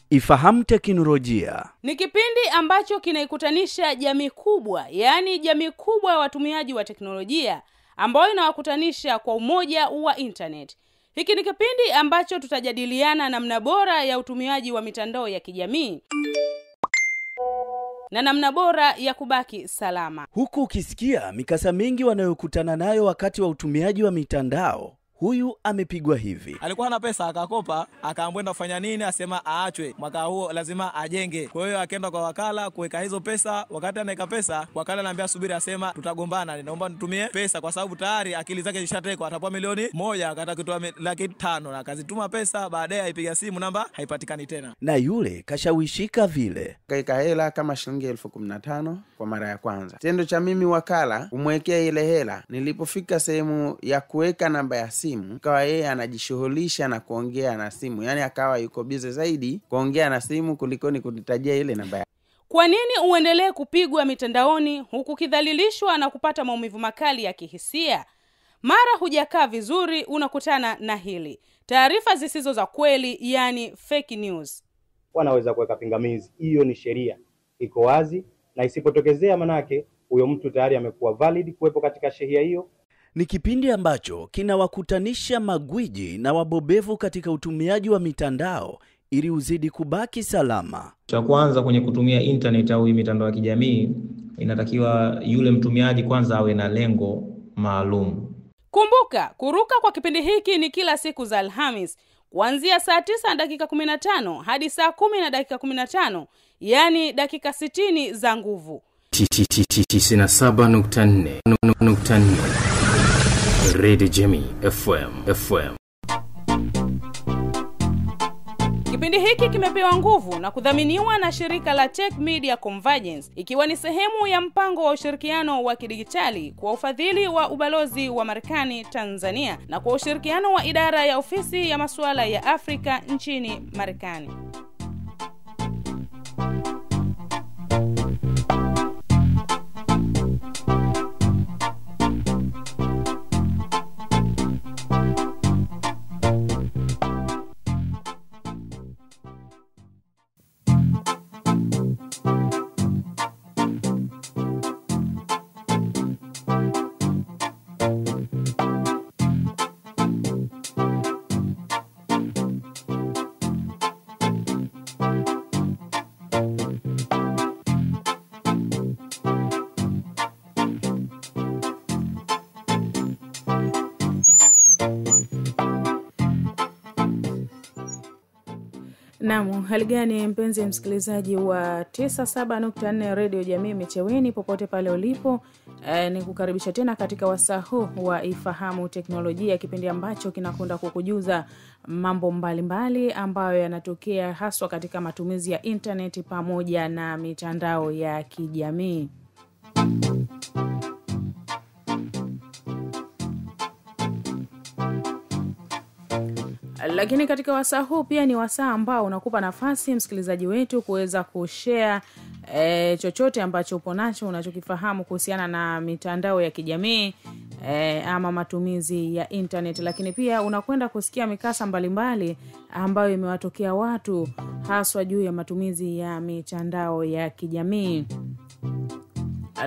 Ifahamu Teknolojia ni kipindi ambacho kinaikutanisha jamii kubwa, yani jamii kubwa ya watumiaji wa teknolojia ambao inawakutanisha kwa umoja wa internet. Hiki ni kipindi ambacho tutajadiliana namna bora ya utumiaji wa mitandao ya kijamii na namna bora ya kubaki salama. Huku ukisikia mikasa mingi wanayokutana nayo wakati wa utumiaji wa mitandao. Huyu amepigwa hivi. Alikuwa na pesa akakopa, akaamwenda kufanya nini, asema aachwe. Mwaka huo lazima ajenge. Kwa hiyo akaenda kwa wakala kuweka hizo pesa. Wakati anaweka pesa, wakala anambia subiri, asema tutagombana, naomba nitumie pesa kwa sababu tayari akili zake zishatekwa. Atapewa milioni 1, akataka kutoa 500,000 na akazituma pesa. Baadaye aipiga simu, namba haipatikani tena. Na yule kashawishika vile. Kaika hela kama shilingi 15,000 kwa mara ya kwanza. Tendo cha mimi wakala umwekea ile hela, nilipofika sehemu ya kuweka namba ya simu, kawa yeye anajishughulisha na kuongea na simu. Yani akawa yuko busy zaidi kuongea na simu kulikoni kunitajia ile namba. Kwa nini uendelee kupigwa mitandaoni huku kidhalilishwa na kupata maumivu makali ya kihisia? Mara hujakaa vizuri unakutana na hili. Taarifa zisizo za kweli, yani fake news. Wanaweza kuweka pingamizi. Hiyo ni sheria. Iko wazi na isipotokezea manake huyo mtu tayari amekuwa valid kuwepo katika sheria hiyo. Ni kipindi ambacho kinawakutanisha magwiji na wabobevu katika utumiaji wa mitandao ili uzidi kubaki salama. Cha kwanza kwenye kutumia internet au mitandao ya kijamii, inatakiwa yule mtumiaji kwanza awe na lengo maalum. Kumbuka, kuruka kwa kipindi hiki ni kila siku za Alhamis kuanzia saa 9:15 hadi saa 10:15, yani dakika 60 za nguvu. 97.4 Radio Jamii FM. Kipindi hiki kimepewa nguvu na kudhaminiwa na shirika la Tech Media Convergence, ikiwa ni sehemu ya mpango wa ushirikiano wa kidigitali kwa ufadhili wa ubalozi wa Marekani Tanzania na kwa ushirikiano wa idara ya ofisi ya masuala ya Afrika nchini Marekani. Naam, hali gani mpenzi msikilizaji wa 97.4 Radio Jamii Micheweni popote pale ulipo, nikukaribisha tena katika wasaa huu wa Ifahamu Teknolojia, kipindi ambacho kinakwenda kukujuza mambo mbalimbali ambayo yanatokea haswa katika matumizi ya internet pamoja na mitandao ya kijamii. Lakini katika wasaa huu pia ni wasaa ambao unakupa nafasi msikilizaji wetu kuweza kushare chochote ambacho upo nacho unachokifahamu kuhusiana na mitandao ya kijamii ama matumizi ya internet. Lakini pia unakwenda kusikia mikasa mbalimbali ambayo imewatokea watu haswa juu ya matumizi ya mitandao ya kijamii.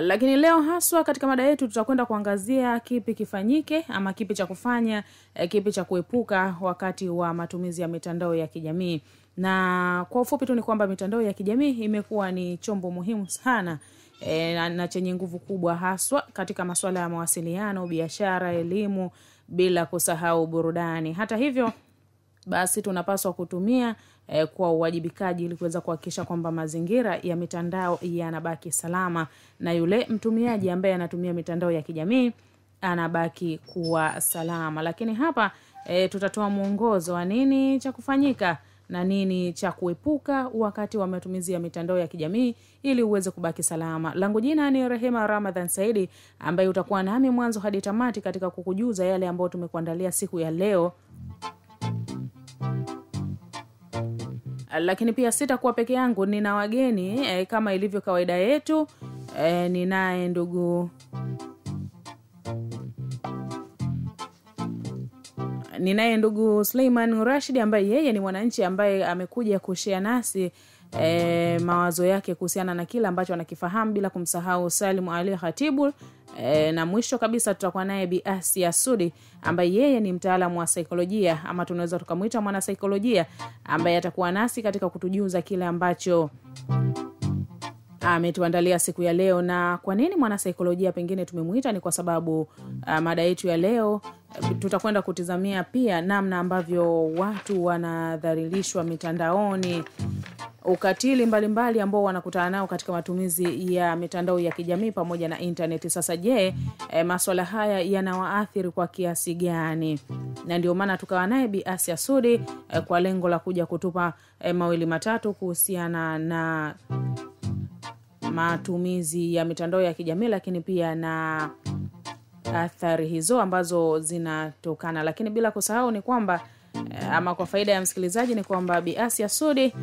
Lakini leo haswa katika mada yetu tutakwenda kuangazia kipi kifanyike ama kipi cha kufanya, kipi cha kuepuka wakati wa matumizi ya mitandao ya kijamii. Na kwa ufupi tu ni kwamba mitandao ya kijamii imekuwa ni chombo muhimu sana na chenye nguvu kubwa haswa katika masuala ya mawasiliano, biashara, elimu, bila kusahau burudani. Hata hivyo basi tunapaswa kutumia kwa uwajibikaji ili kuweza kuhakikisha kwamba mazingira ya mitandao yanabaki salama na yule mtumiaji ambaye anatumia mitandao ya kijamii anabaki kuwa salama. Lakini hapa tutatoa mwongozo wa nini cha kufanyika na nini cha kuepuka wakati wa matumizi ya mitandao ya kijamii ili uweze kubaki salama. Langu jina ni Rehema Ramadhan Saidi, ambaye utakuwa nami mwanzo hadi tamati katika kukujuza yale ambayo tumekuandalia siku ya leo. Lakini pia sitakuwa peke yangu, nina wageni kama ilivyo kawaida yetu. Ninaye ndugu Ninaye ndugu Suleiman Rashid ambaye yeye ni mwananchi ambaye amekuja kushare nasi mawazo yake kuhusiana na kila ambacho anakifahamu, bila kumsahau Salim Ali Khatibu. Na mwisho kabisa tutakuwa naye Bi Asia Sudi ambaye yeye ni mtaalamu wa saikolojia, ama tunaweza tukamuita mwana saikolojia, ambaye atakuwa nasi katika kutujuza kile ambacho ametuandalia siku ya leo. Na kwa nini mwana saikolojia pengine tumemuita? Ni kwa sababu mada yetu ya leo tutakwenda kutizamia pia namna ambavyo watu wanadhalilishwa mitandaoni, ukatili mbalimbali ambao wanakutana nao katika matumizi ya mitandao ya kijamii pamoja na internet. Sasa je, masuala haya yanawaathiri kwa kiasi gani? Na ndio maana tukawa naye Bi Asia Sudi kwa lengo la kuja kutupa mawili matatu kuhusiana na matumizi ya mitandao ya kijamii, lakini pia na athari hizo ambazo zinatokana. Lakini bila kusahau ni kwamba ama kwa faida ya msikilizaji ni kwamba Bi Asia Sudi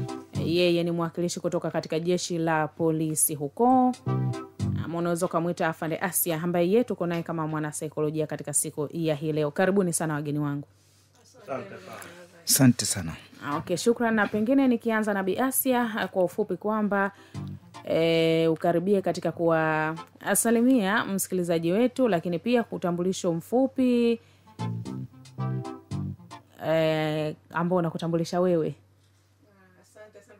yeye ni mwakilishi kutoka katika jeshi la polisi huko, ama unaweza kumuita Afande Asia, ambaye yetu tuko naye kama mwana saikolojia katika siku ya hii leo. Karibuni sana wageni wangu. Asante sana. Okay, shukrani. Na pengine nikianza na Bi Asia kwa ufupi kwamba ukaribie katika kuwasalimia msikilizaji wetu, lakini pia kutambulisho mfupi ambao unakutambulisha wewe. Asante sana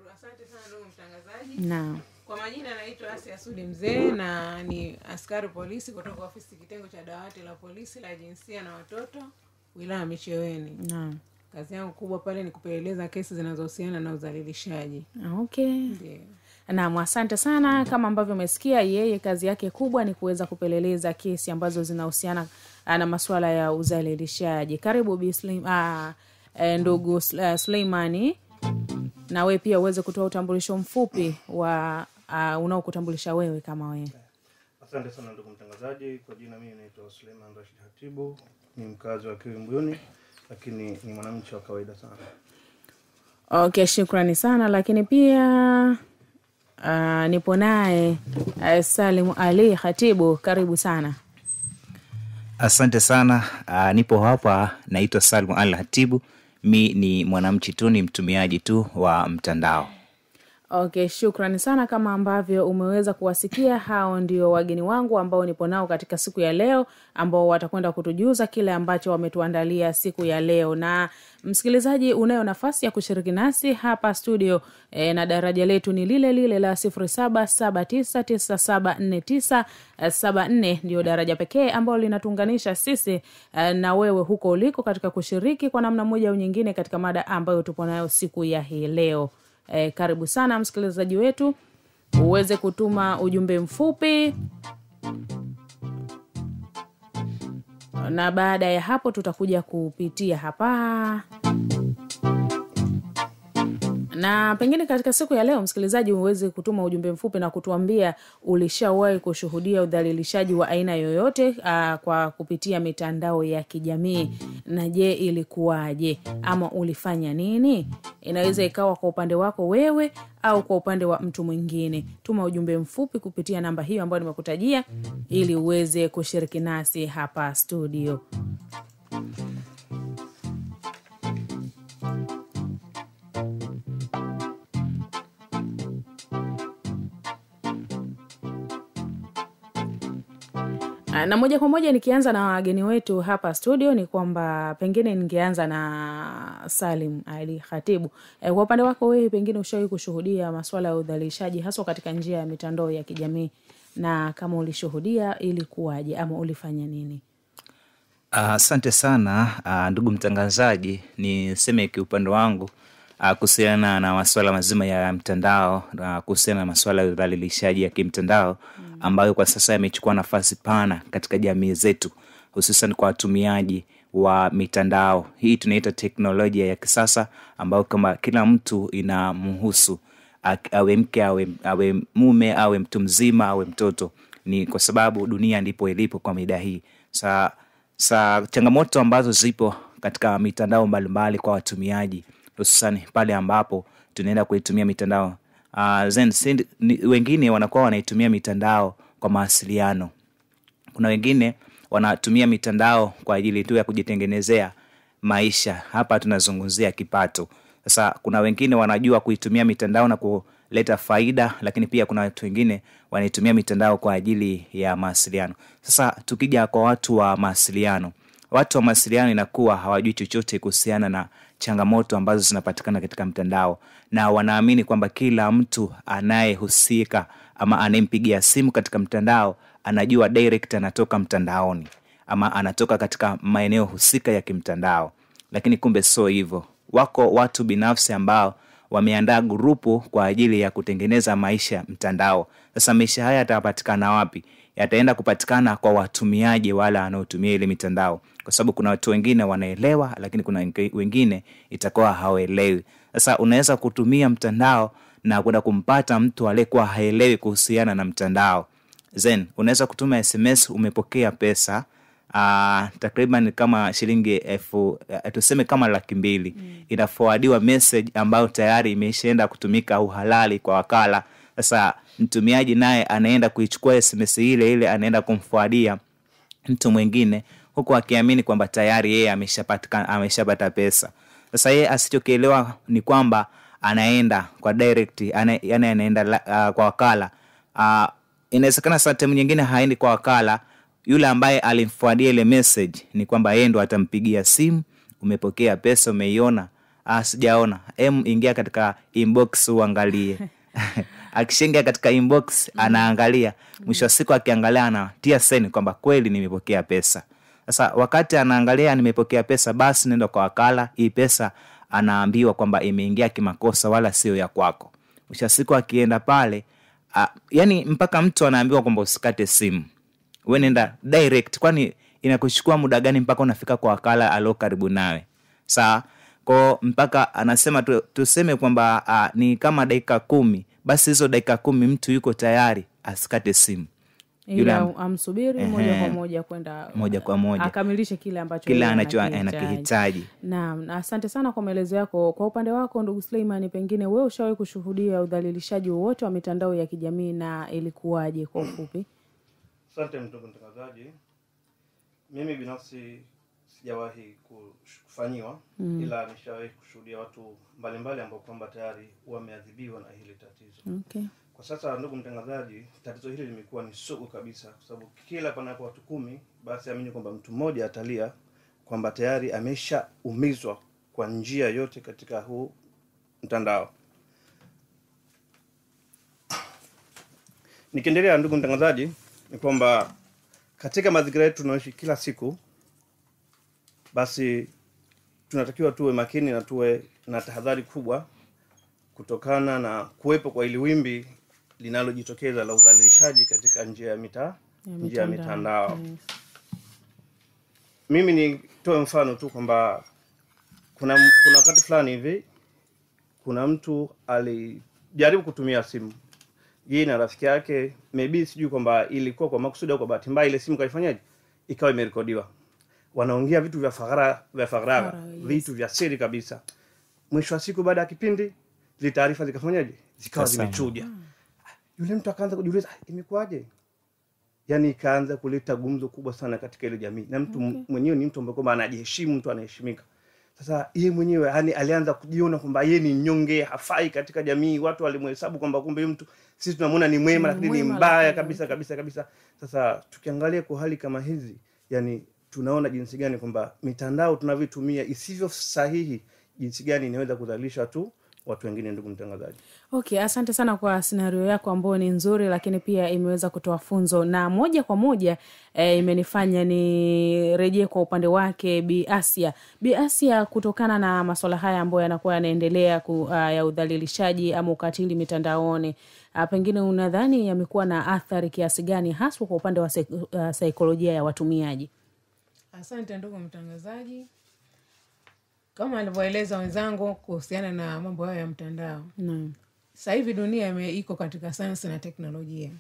ndugu mtangazaji. Naam. Kwa majina naitwa Asia Sudi Mzee na ni askari polisi kutoka ofisi kitengo cha dawati la polisi la jinsia na watoto wilaya Micheweni. Naam. Kazi yangu kubwa pale ni kupeleleza kesi zinazohusiana na udhalilishaji. Okay. Ndiyo. Naam, asante sana. Kama ambavyo umesikia, yeye kazi yake kubwa ni kuweza kupeleleza kesi ambazo zinahusiana na masuala ya udhalilishaji. Karibu Bi ndugu Suleimani, na wewe pia uweze kutoa utambulisho mfupi wa unaokutambulisha wewe kama wewe. Asante sana ndugu mtangazaji. Kwa jina mimi naitwa Suleiman Rashid Khatibu, ni mkazi wa Kimbuyuni, lakini ni mwananchi wa kawaida sana. Okay, shukrani sana. Lakini pia nipo naye Salim Ali Khatibu, karibu sana. Asante sana. Nipo hapa, naitwa Salim Ali Khatibu. Mi ni mwananchi tu, ni mtumiaji tu wa mtandao. Okay, shukrani sana. Kama ambavyo umeweza kuwasikia, hao ndio wageni wangu ambao nipo nao katika siku ya leo, ambao watakwenda kutujuza kile ambacho wametuandalia siku ya leo. Na msikilizaji, unayo nafasi ya kushiriki nasi hapa studio na daraja letu ni lile lile la 0779974974. Ndio daraja pekee ambalo linatuunganisha sisi na wewe huko uliko katika kushiriki kwa namna moja au nyingine katika mada ambayo tupo nayo siku ya hii leo. Karibu sana msikilizaji wetu, uweze kutuma ujumbe mfupi, na baada ya hapo tutakuja kupitia hapa. Na pengine katika siku ya leo msikilizaji uweze kutuma ujumbe mfupi na kutuambia ulishawahi kushuhudia udhalilishaji wa aina yoyote kwa kupitia mitandao ya kijamii, na je ilikuwaje ama ulifanya nini? Inaweza ikawa kwa upande wako wewe au kwa upande wa mtu mwingine. Tuma ujumbe mfupi kupitia namba hiyo ambayo nimekutajia ili uweze kushiriki nasi hapa studio. Na moja kwa moja nikianza na wageni wetu hapa studio ni kwamba pengine ningeanza na Salim Ali Khatibu. Kwa upande wako wewe pengine ushawahi kushuhudia masuala ya udhalilishaji hasa katika njia ya mitandao ya kijamii, na kama ulishuhudia ilikuwaje ama ulifanya nini? Asante sana ndugu mtangazaji. Niseme kiupande wangu kuhusiana na masuala mazima ya mtandao, kuhusiana na masuala ya udhalilishaji ya kimtandao ambayo kwa sasa yamechukua nafasi pana katika jamii zetu, hususan kwa watumiaji wa mitandao. Hii tunaita teknolojia ya kisasa ambayo kama kila mtu inamhusu, awe mke, awe mume, awe mtu mzima, awe mtoto. Ni kwa sababu dunia ndipo ilipo kwa mida hii. Changamoto ambazo zipo katika mitandao mbalimbali kwa watumiaji, hususan pale ambapo tunaenda kuitumia mitandao. Wengine wanakuwa wanaitumia mitandao kwa mawasiliano. Kuna wengine wanatumia mitandao kwa ajili tu ya kujitengenezea maisha. Hapa tunazungumzia kipato. Sasa kuna wengine wanajua kuitumia mitandao na kuleta faida, lakini pia kuna watu wengine wanaitumia mitandao kwa ajili ya mawasiliano. Sasa tukija kwa watu wa mawasiliano, watu wa mawasiliano inakuwa hawajui chochote kuhusiana na changamoto ambazo zinapatikana katika mtandao, na wanaamini kwamba kila mtu anayehusika ama anayempigia simu katika mtandao anajua direct anatoka mtandaoni ama anatoka katika maeneo husika ya kimtandao. Lakini kumbe sio hivyo. Wako watu binafsi ambao wameandaa grupu kwa ajili ya kutengeneza maisha mtandao. Sasa maisha haya yatapatikana wapi? Yataenda kupatikana kwa watumiaji wala wanaotumia ile mitandao, kwa sababu kuna watu wengine wanaelewa, lakini kuna wengine itakuwa hawaelewi. Sasa unaweza kutumia mtandao na kwenda kumpata mtu aliyekuwa haelewi kuhusiana na mtandao. Then unaweza kutuma SMS, umepokea pesa takriban kama shilingi tuseme kama 200,000. Inaforwardiwa message ambayo tayari imeshaenda kutumika uhalali kwa wakala. Sasa mtumiaji naye anaenda kuichukua SMS ile anaenda kumforwardia mtu mwingine, huku akiamini kwamba tayari yeye ameshapata pesa. Sasa yeye asichokielewa ni kwamba anaenda kwa direct, yani anaenda kwa wakala. Inawezekana saa time nyingine haendi kwa wakala. Yule ambaye alimforwardia ile message ni kwamba yeye ndo atampigia simu, umepokea pesa, umeiona? Sijaona. Ingia katika inbox uangalie. Akishingia katika inbox anaangalia, mwisho wa siku akiangalia anatia saini kwamba kweli nimepokea pesa. Sasa wakati anaangalia nimepokea pesa, basi nenda kwa wakala, hii pesa anaambiwa kwamba imeingia kimakosa wala sio ya kwako. Mwisho wa siku akienda pale, yani mpaka mtu anaambiwa kwamba usikate simu, wewe nenda direct. Kwani inakuchukua muda gani mpaka unafika kwa wakala alo karibu nawe? Sawa, kwa mpaka anasema tuseme kwamba ni kama dakika 10, basi hizo dakika 10 mtu yuko tayari asikate simu. Yule amsubiri moja kwa moja kwenda moja kwa moja akamilishe kile ambacho anakihitaji. Naam, asante sana kwa maelezo yako. Kwa upande wako ndugu Suleiman, pengine wewe ushawahi kushuhudia udhalilishaji wowote wa mitandao ya kijamii na ilikuwaje kwa ufupi? Asante ndugu mtangazaji. Mimi binafsi sijawahi kufanyiwa, ila nishawahi kushuhudia watu mbalimbali ambao kwamba tayari wameadhibiwa na hili tatizo. Okay. Kwa sasa ndugu mtangazaji, tatizo hili limekuwa ni sugu kabisa, kwa sababu kila panapo watu 10, basi amini kwamba mtu mmoja atalia kwamba tayari ameshaumizwa kwa njia yote katika huu mtandao. Nikiendelea ndugu mtangazaji, ni kwamba katika mazingira yetu tunaoishi kila siku, basi tunatakiwa tuwe makini na tuwe na tahadhari kubwa kutokana na kuwepo kwa ili wimbi linalojitokeza la udhalilishaji katika njia ya mitandao. Mimi nitoe mfano tu kwamba kuna wakati fulani hivi kuna mtu alijaribu kutumia simu yeye na rafiki yake, maybe sijui kwamba ilikuwa kwa makusudi au kwa bahati mbaya, ile simu kaifanyaje ikawa imerekodiwa. Wanaongea vitu vya faragha, vitu vya siri kabisa. Mwisho wa siku baada ya kipindi zile taarifa zikafanyaje, zikawa zimechuja. Yule mtu akaanza kujiuliza imekuaje? Yani ikaanza kuleta gumzo kubwa sana katika ile jamii. Na mtu mwenyewe ni mtu ambaye kwamba anajiheshimu, mtu anaheshimika. Sasa yeye mwenyewe yani alianza kujiona kwamba yeye ni nyonge, hafai katika jamii. Watu walimhesabu kwamba kumbe mtu sisi tunamuona ni mwema lakini ni mbaya kabisa. Sasa tukiangalia kwa hali kama hizi, yani tunaona jinsi gani kwamba mitandao tunavyotumia isivyo sahihi, jinsi gani inaweza kudhalilisha tu watu wengine ndugu mtangazaji. Okay, asante sana kwa scenario yako ambayo ni nzuri, lakini pia imeweza kutoa funzo na moja kwa moja imenifanya ni rejee kwa upande wake Bi Asia. Bi Asia, kutokana na masuala haya ambayo yanakuwa yanaendelea ya udhalilishaji ama ukatili mitandaoni, pengine unadhani yamekuwa na athari kiasi gani haswa kwa upande wa saikolojia ya watumiaji? Asante ndugu mtangazaji. Kama alivyoeleza wenzangu kuhusiana na mambo hayo ya mtandao. Sasa hivi dunia iko katika sayansi na teknolojia.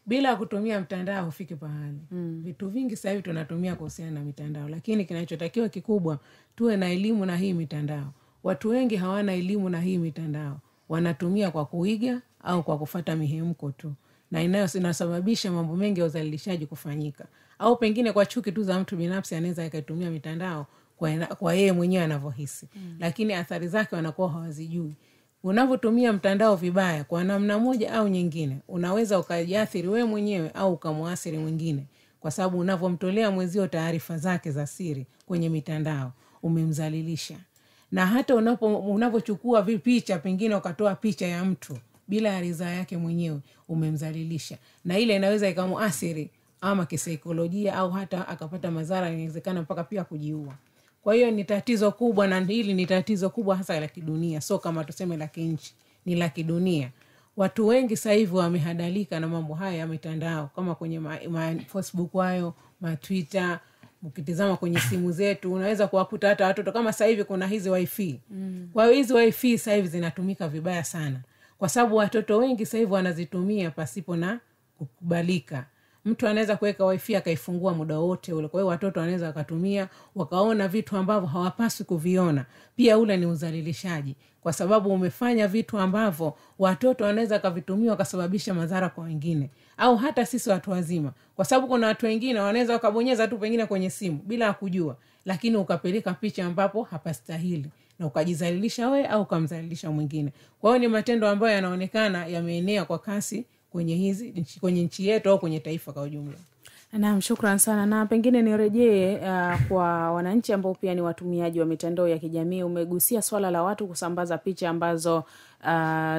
Bila kutumia mtandao hufiki pahali. Vitu vingi sasa hivi tunatumia kuhusiana na mitandao, lakini kinachotakiwa kikubwa tuwe na elimu na hii mitandao. Watu wengi hawana elimu na hii mitandao. Wanatumia kwa kuiga au kwa kufuata mihemko tu. Na inasababisha mambo mengi ya udhalilishaji kufanyika. Au pengine kwa chuki tu za mtu binafsi anaweza akaitumia mitandao kwa yeye mwenyewe anavyohisi. Lakini athari zake wanakuwa hawazijui. Unavyotumia mtandao vibaya kwa namna moja au nyingine, unaweza ukajiathiri wewe mwenyewe au ukamwathiri mwingine, kwa sababu unavyomtolea mwenzio taarifa zake za siri kwenye mitandao umemdhalilisha. Na hata unavyochukua picha, pengine ukatoa picha ya mtu bila ridhaa yake mwenyewe, umemdhalilisha, na ile inaweza ikamuathiri ama kisaikolojia au hata akapata madhara, inawezekana mpaka pia kujiua. Kwa hiyo ni tatizo kubwa, na hili ni tatizo kubwa hasa la kidunia, sio kama tuseme la kinchi, ni la kidunia. Watu wengi sasa hivi wamehadalika na mambo haya ya mitandao, kama kwenye Facebook hayo, Twitter. Ukitizama kwenye simu zetu unaweza kuwakuta hata watoto, kama sasa hivi kuna hizi wifi. Kwa hiyo hizi wifi sasa hivi zinatumika vibaya sana, kwa sababu watoto wengi sasa hivi wanazitumia pasipo na kukubalika. Mtu anaweza kuweka wifi akaifungua muda wote ule. Kwa hiyo watoto wanaweza wakatumia wakaona vitu ambavyo hawapaswi kuviona. Pia ule ni udhalilishaji, kwa sababu umefanya vitu ambavyo watoto wanaweza kavitumia wakasababisha madhara kwa wengine, au hata sisi watu wazima, kwa sababu kuna watu wengine wanaweza wakabonyeza tu pengine kwenye simu bila kujua, lakini ukapeleka picha ambapo hapastahili na ukajidhalilisha wewe au ukamdhalilisha mwingine. Kwa hiyo ni matendo ambayo yanaonekana yameenea kwa kasi kwenye nchi yetu au kwenye taifa kwa ujumla. Naam, shukrani sana. Na pengine nirejee kwa wananchi ambao pia ni watumiaji wa mitandao ya kijamii. Umegusia swala la watu kusambaza picha ambazo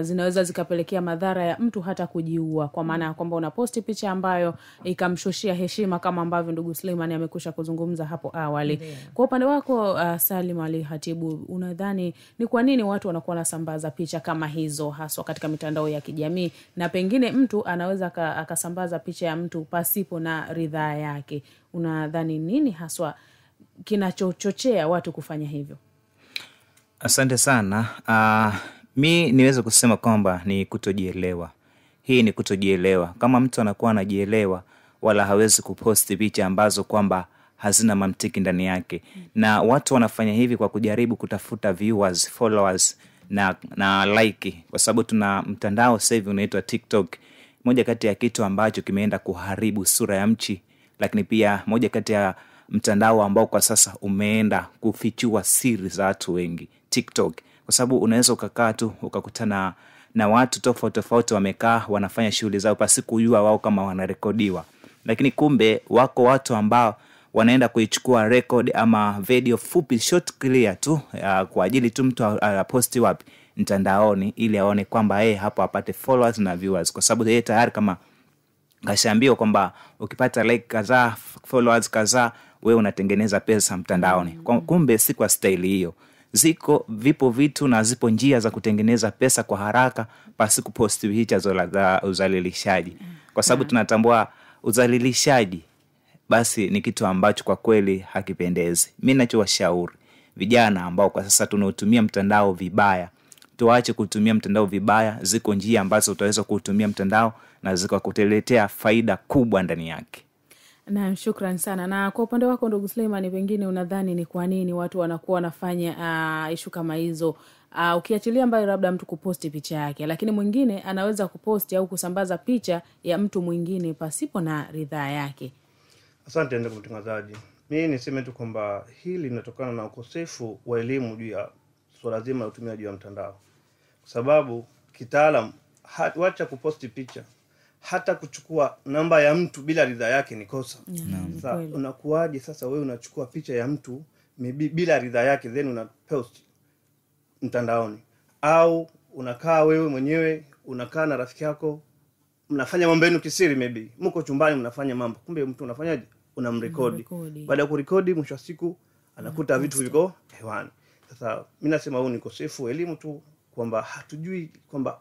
zinaweza zikapelekea madhara ya mtu hata kujiua, kwa maana ya kwamba unaposti picha ambayo ikamshushia heshima, kama ambavyo ndugu Suleiman amekusha kuzungumza hapo awali. Kwa upande wako Salim Ali Hatibu, unadhani ni kwa nini watu wanakuwa wanasambaza picha kama hizo haswa katika mitandao ya kijamii, na pengine mtu anaweza akasambaza picha ya mtu pasipo na ridhaa yake? Unadhani nini haswa kinachochochea watu kufanya hivyo? Asante sana. Mi niweze kusema kwamba ni kutojielewa. Hii ni kutojielewa. Kama mtu anakuwa anajielewa, wala hawezi kuposti picha ambazo kwamba hazina mantiki ndani yake. Na watu wanafanya hivi kwa kujaribu kutafuta viewers, followers na like, kwa sababu tuna mtandao sasa hivi unaitwa TikTok. Moja kati ya kitu ambacho kimeenda kuharibu sura ya mchi, lakini pia moja kati ya mtandao ambao kwa sasa umeenda kufichua siri za watu wengi, TikTok. Kwa sababu unaweza ukakaa tu ukakutana na watu tofauti wamekaa wanafanya shughuli zao pasi kujua wao kama wanarekodiwa, lakini kumbe wako watu ambao wanaenda kuichukua record ama video fupi, short clear tu kwa ajili tu mtu aposti wapi mtandaoni, ili aone kwamba hapo apate followers na viewers, kwa sababu yeye tayari kama kashaambiwa kwamba ukipata like kadhaa, followers kadhaa, wewe unatengeneza pesa mtandaoni. Kumbe si kwa style hiyo. Vipo vitu na zipo njia za kutengeneza pesa kwa haraka pasi kuposti picha za uzalilishaji, kwa sababu tunatambua uzalilishaji basi ni kitu ambacho kwa kweli hakipendezi. Mimi ninachowashauri vijana ambao kwa sasa tunautumia mtandao vibaya, tuache kutumia mtandao vibaya. Ziko njia ambazo utaweza kutumia mtandao na ziko kukuletea faida kubwa ndani yake. Na shukrani sana. Na kwa upande wako ndugu Suleiman, pengine unadhani ni kwa nini watu wanakuwa wanafanya issue kama hizo? Ukiachilia mbali labda mtu kuposti picha yake, lakini mwingine anaweza kuposti au kusambaza picha ya mtu mwingine pasipo na ridhaa yake. Asante ndugu mtangazaji. Mimi niseme tu kwamba hili linatokana na ukosefu wa elimu juu ya swala zima la utumiaji wa mtandao. Kwa sababu kitaalam, wacha kuposti picha, hata kuchukua namba ya mtu bila ridhaa yake ni kosa. Sasa unakuaje sasa wewe unachukua picha ya mtu bila ridhaa yake then unapost mtandaoni? Au unakaa wewe mwenyewe, unakaa na rafiki yako, mnafanya mambo yenu kisiri, maybe mko chumbani mnafanya mambo, kumbe mtu unafanyaje, unamrekodi. Baada ya kurekodi, mwisho wa siku anakuta vitu viko hewani. Sasa mimi nasema huu ni kosefu elimu tu, kwamba hatujui kwamba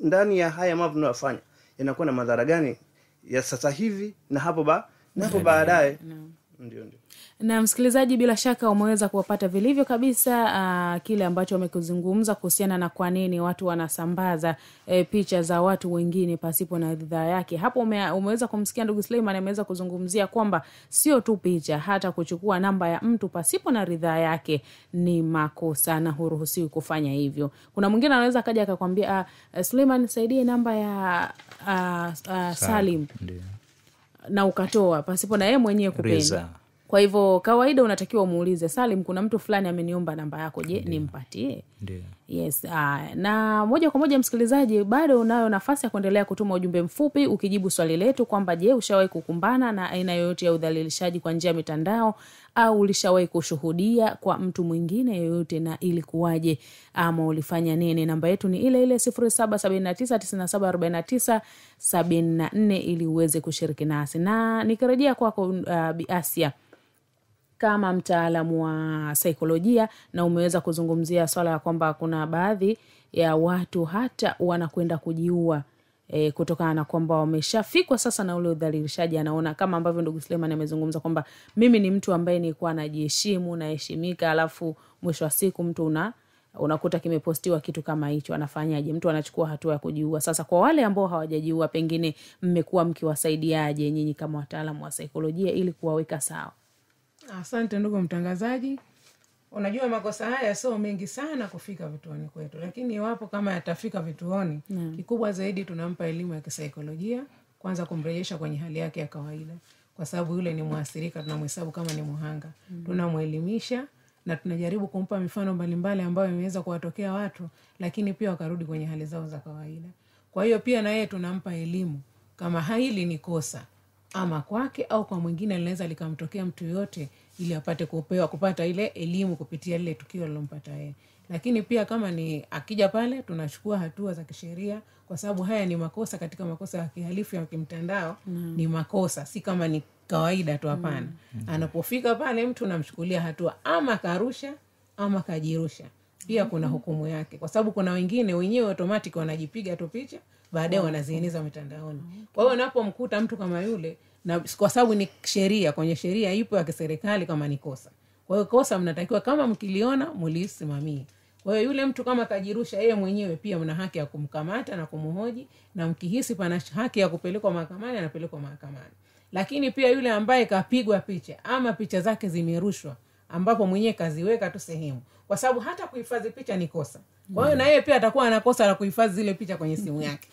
ndani ya haya mambo tunayofanya yanakuwa na madhara gani ya sasa hivi na hapo baadaye. Ndio. Na msikilizaji, bila shaka umeweza kuwapata vilivyo kabisa kile ambacho wamekuzungumza kuhusiana na kwa nini watu wanasambaza picha za watu wengine pasipo na ridhaa yake. Hapo umeweza kumsikia ndugu Suleiman ameweza kuzungumzia kwamba sio tu picha, hata kuchukua namba ya mtu pasipo na ridhaa yake ni makosa na huruhusiwi kufanya hivyo. Kuna mwingine anaweza kaja akakwambia Suleiman, nisaidie namba ya Salim. Ndio. Na ukatoa pasipo na yeye mwenyewe kupenda. Kwa hivyo kawaida unatakiwa muulize, Salim, kuna mtu fulani ameniomba namba yako, je, nimpatie? Ndio. Yes. Na moja kwa moja msikilizaji, bado unayo nafasi ya kuendelea kutuma ujumbe mfupi ukijibu swali letu kwamba je, ushawahi kukumbana na aina yoyote ya udhalilishaji kwa njia ya mitandao, au ulishawahi kushuhudia kwa mtu mwingine yoyote, na ilikuwaje ama ulifanya nini? Namba yetu ni ile ile 0779974974 ili uweze kushiriki nasi. Na nikirejea kwako Bi Asia, kama mtaalamu wa saikolojia, na umeweza kuzungumzia swala ya kwamba kuna baadhi ya watu hata wanakwenda kujiua kutokana na kwamba wameshafikwa sasa na ule udhalilishaji. Anaona kama ambavyo ndugu Suleiman amezungumza kwamba mimi ni mtu ambaye nilikuwa najiheshimu, naheshimika, alafu mwisho wa siku mtu unakuta kimepostiwa kitu kama hicho, anafanyaje? Mtu anachukua hatua ya kujiua. Sasa kwa wale ambao hawajajiua, pengine mmekuwa mkiwasaidiaje nyinyi kama wataalamu wa saikolojia ili kuwaweka sawa? Asante ndugu mtangazaji. Unajua makosa haya sio mengi sana kufika vituoni kwetu, lakini iwapo kama yatafika vituoni, kikubwa zaidi tunampa elimu ya kisaikolojia, kwanza kumrejesha kwenye hali yake ya kawaida, kwa sababu yule ni muathirika, tunamhesabu kama ni muhanga. Tunamuelimisha na tunajaribu kumpa mifano mbalimbali ambayo imeweza kuwatokea watu, lakini pia wakarudi kwenye hali zao za kawaida. Kwa hiyo pia na yeye tunampa elimu kama hili ni kosa, ama kwake au kwa mwingine linaweza likamtokea mtu yote, ili apate kupata ile elimu kupitia ile tukio lilompata yeye. Lakini pia kama ni akija pale, tunachukua hatua za kisheria, kwa sababu haya ni makosa katika makosa ya kihalifu ya kimtandao. Ni makosa, si kama ni kawaida tu, hapana. Anapofika pale mtu namchukulia hatua, ama karusha ama kajirusha, pia kuna hukumu yake, kwa sababu kuna wengine wenyewe automatic wanajipiga tu picha, baadaye wanazieneza mitandaoni. Kwa hiyo unapomkuta mtu kama yule, na kwa sababu ni sheria, kwenye sheria ipo ya kiserikali kama ni kosa. Kwa hiyo kosa mnatakiwa kama mkiliona mlisimamie. Kwa hiyo yule mtu kama kajirusha, yeye mwenyewe pia mna haki ya kumkamata na kumhoji, na mkihisi pana haki ya kupelekwa mahakamani, anapelekwa mahakamani. Lakini pia yule ambaye kapigwa picha ama picha zake zimerushwa, ambapo mwenyewe kaziweka tu sehemu, kwa sababu hata kuhifadhi picha ni kosa. Kwa hiyo na yeye pia atakuwa anakosa la kuhifadhi zile picha kwenye simu yake.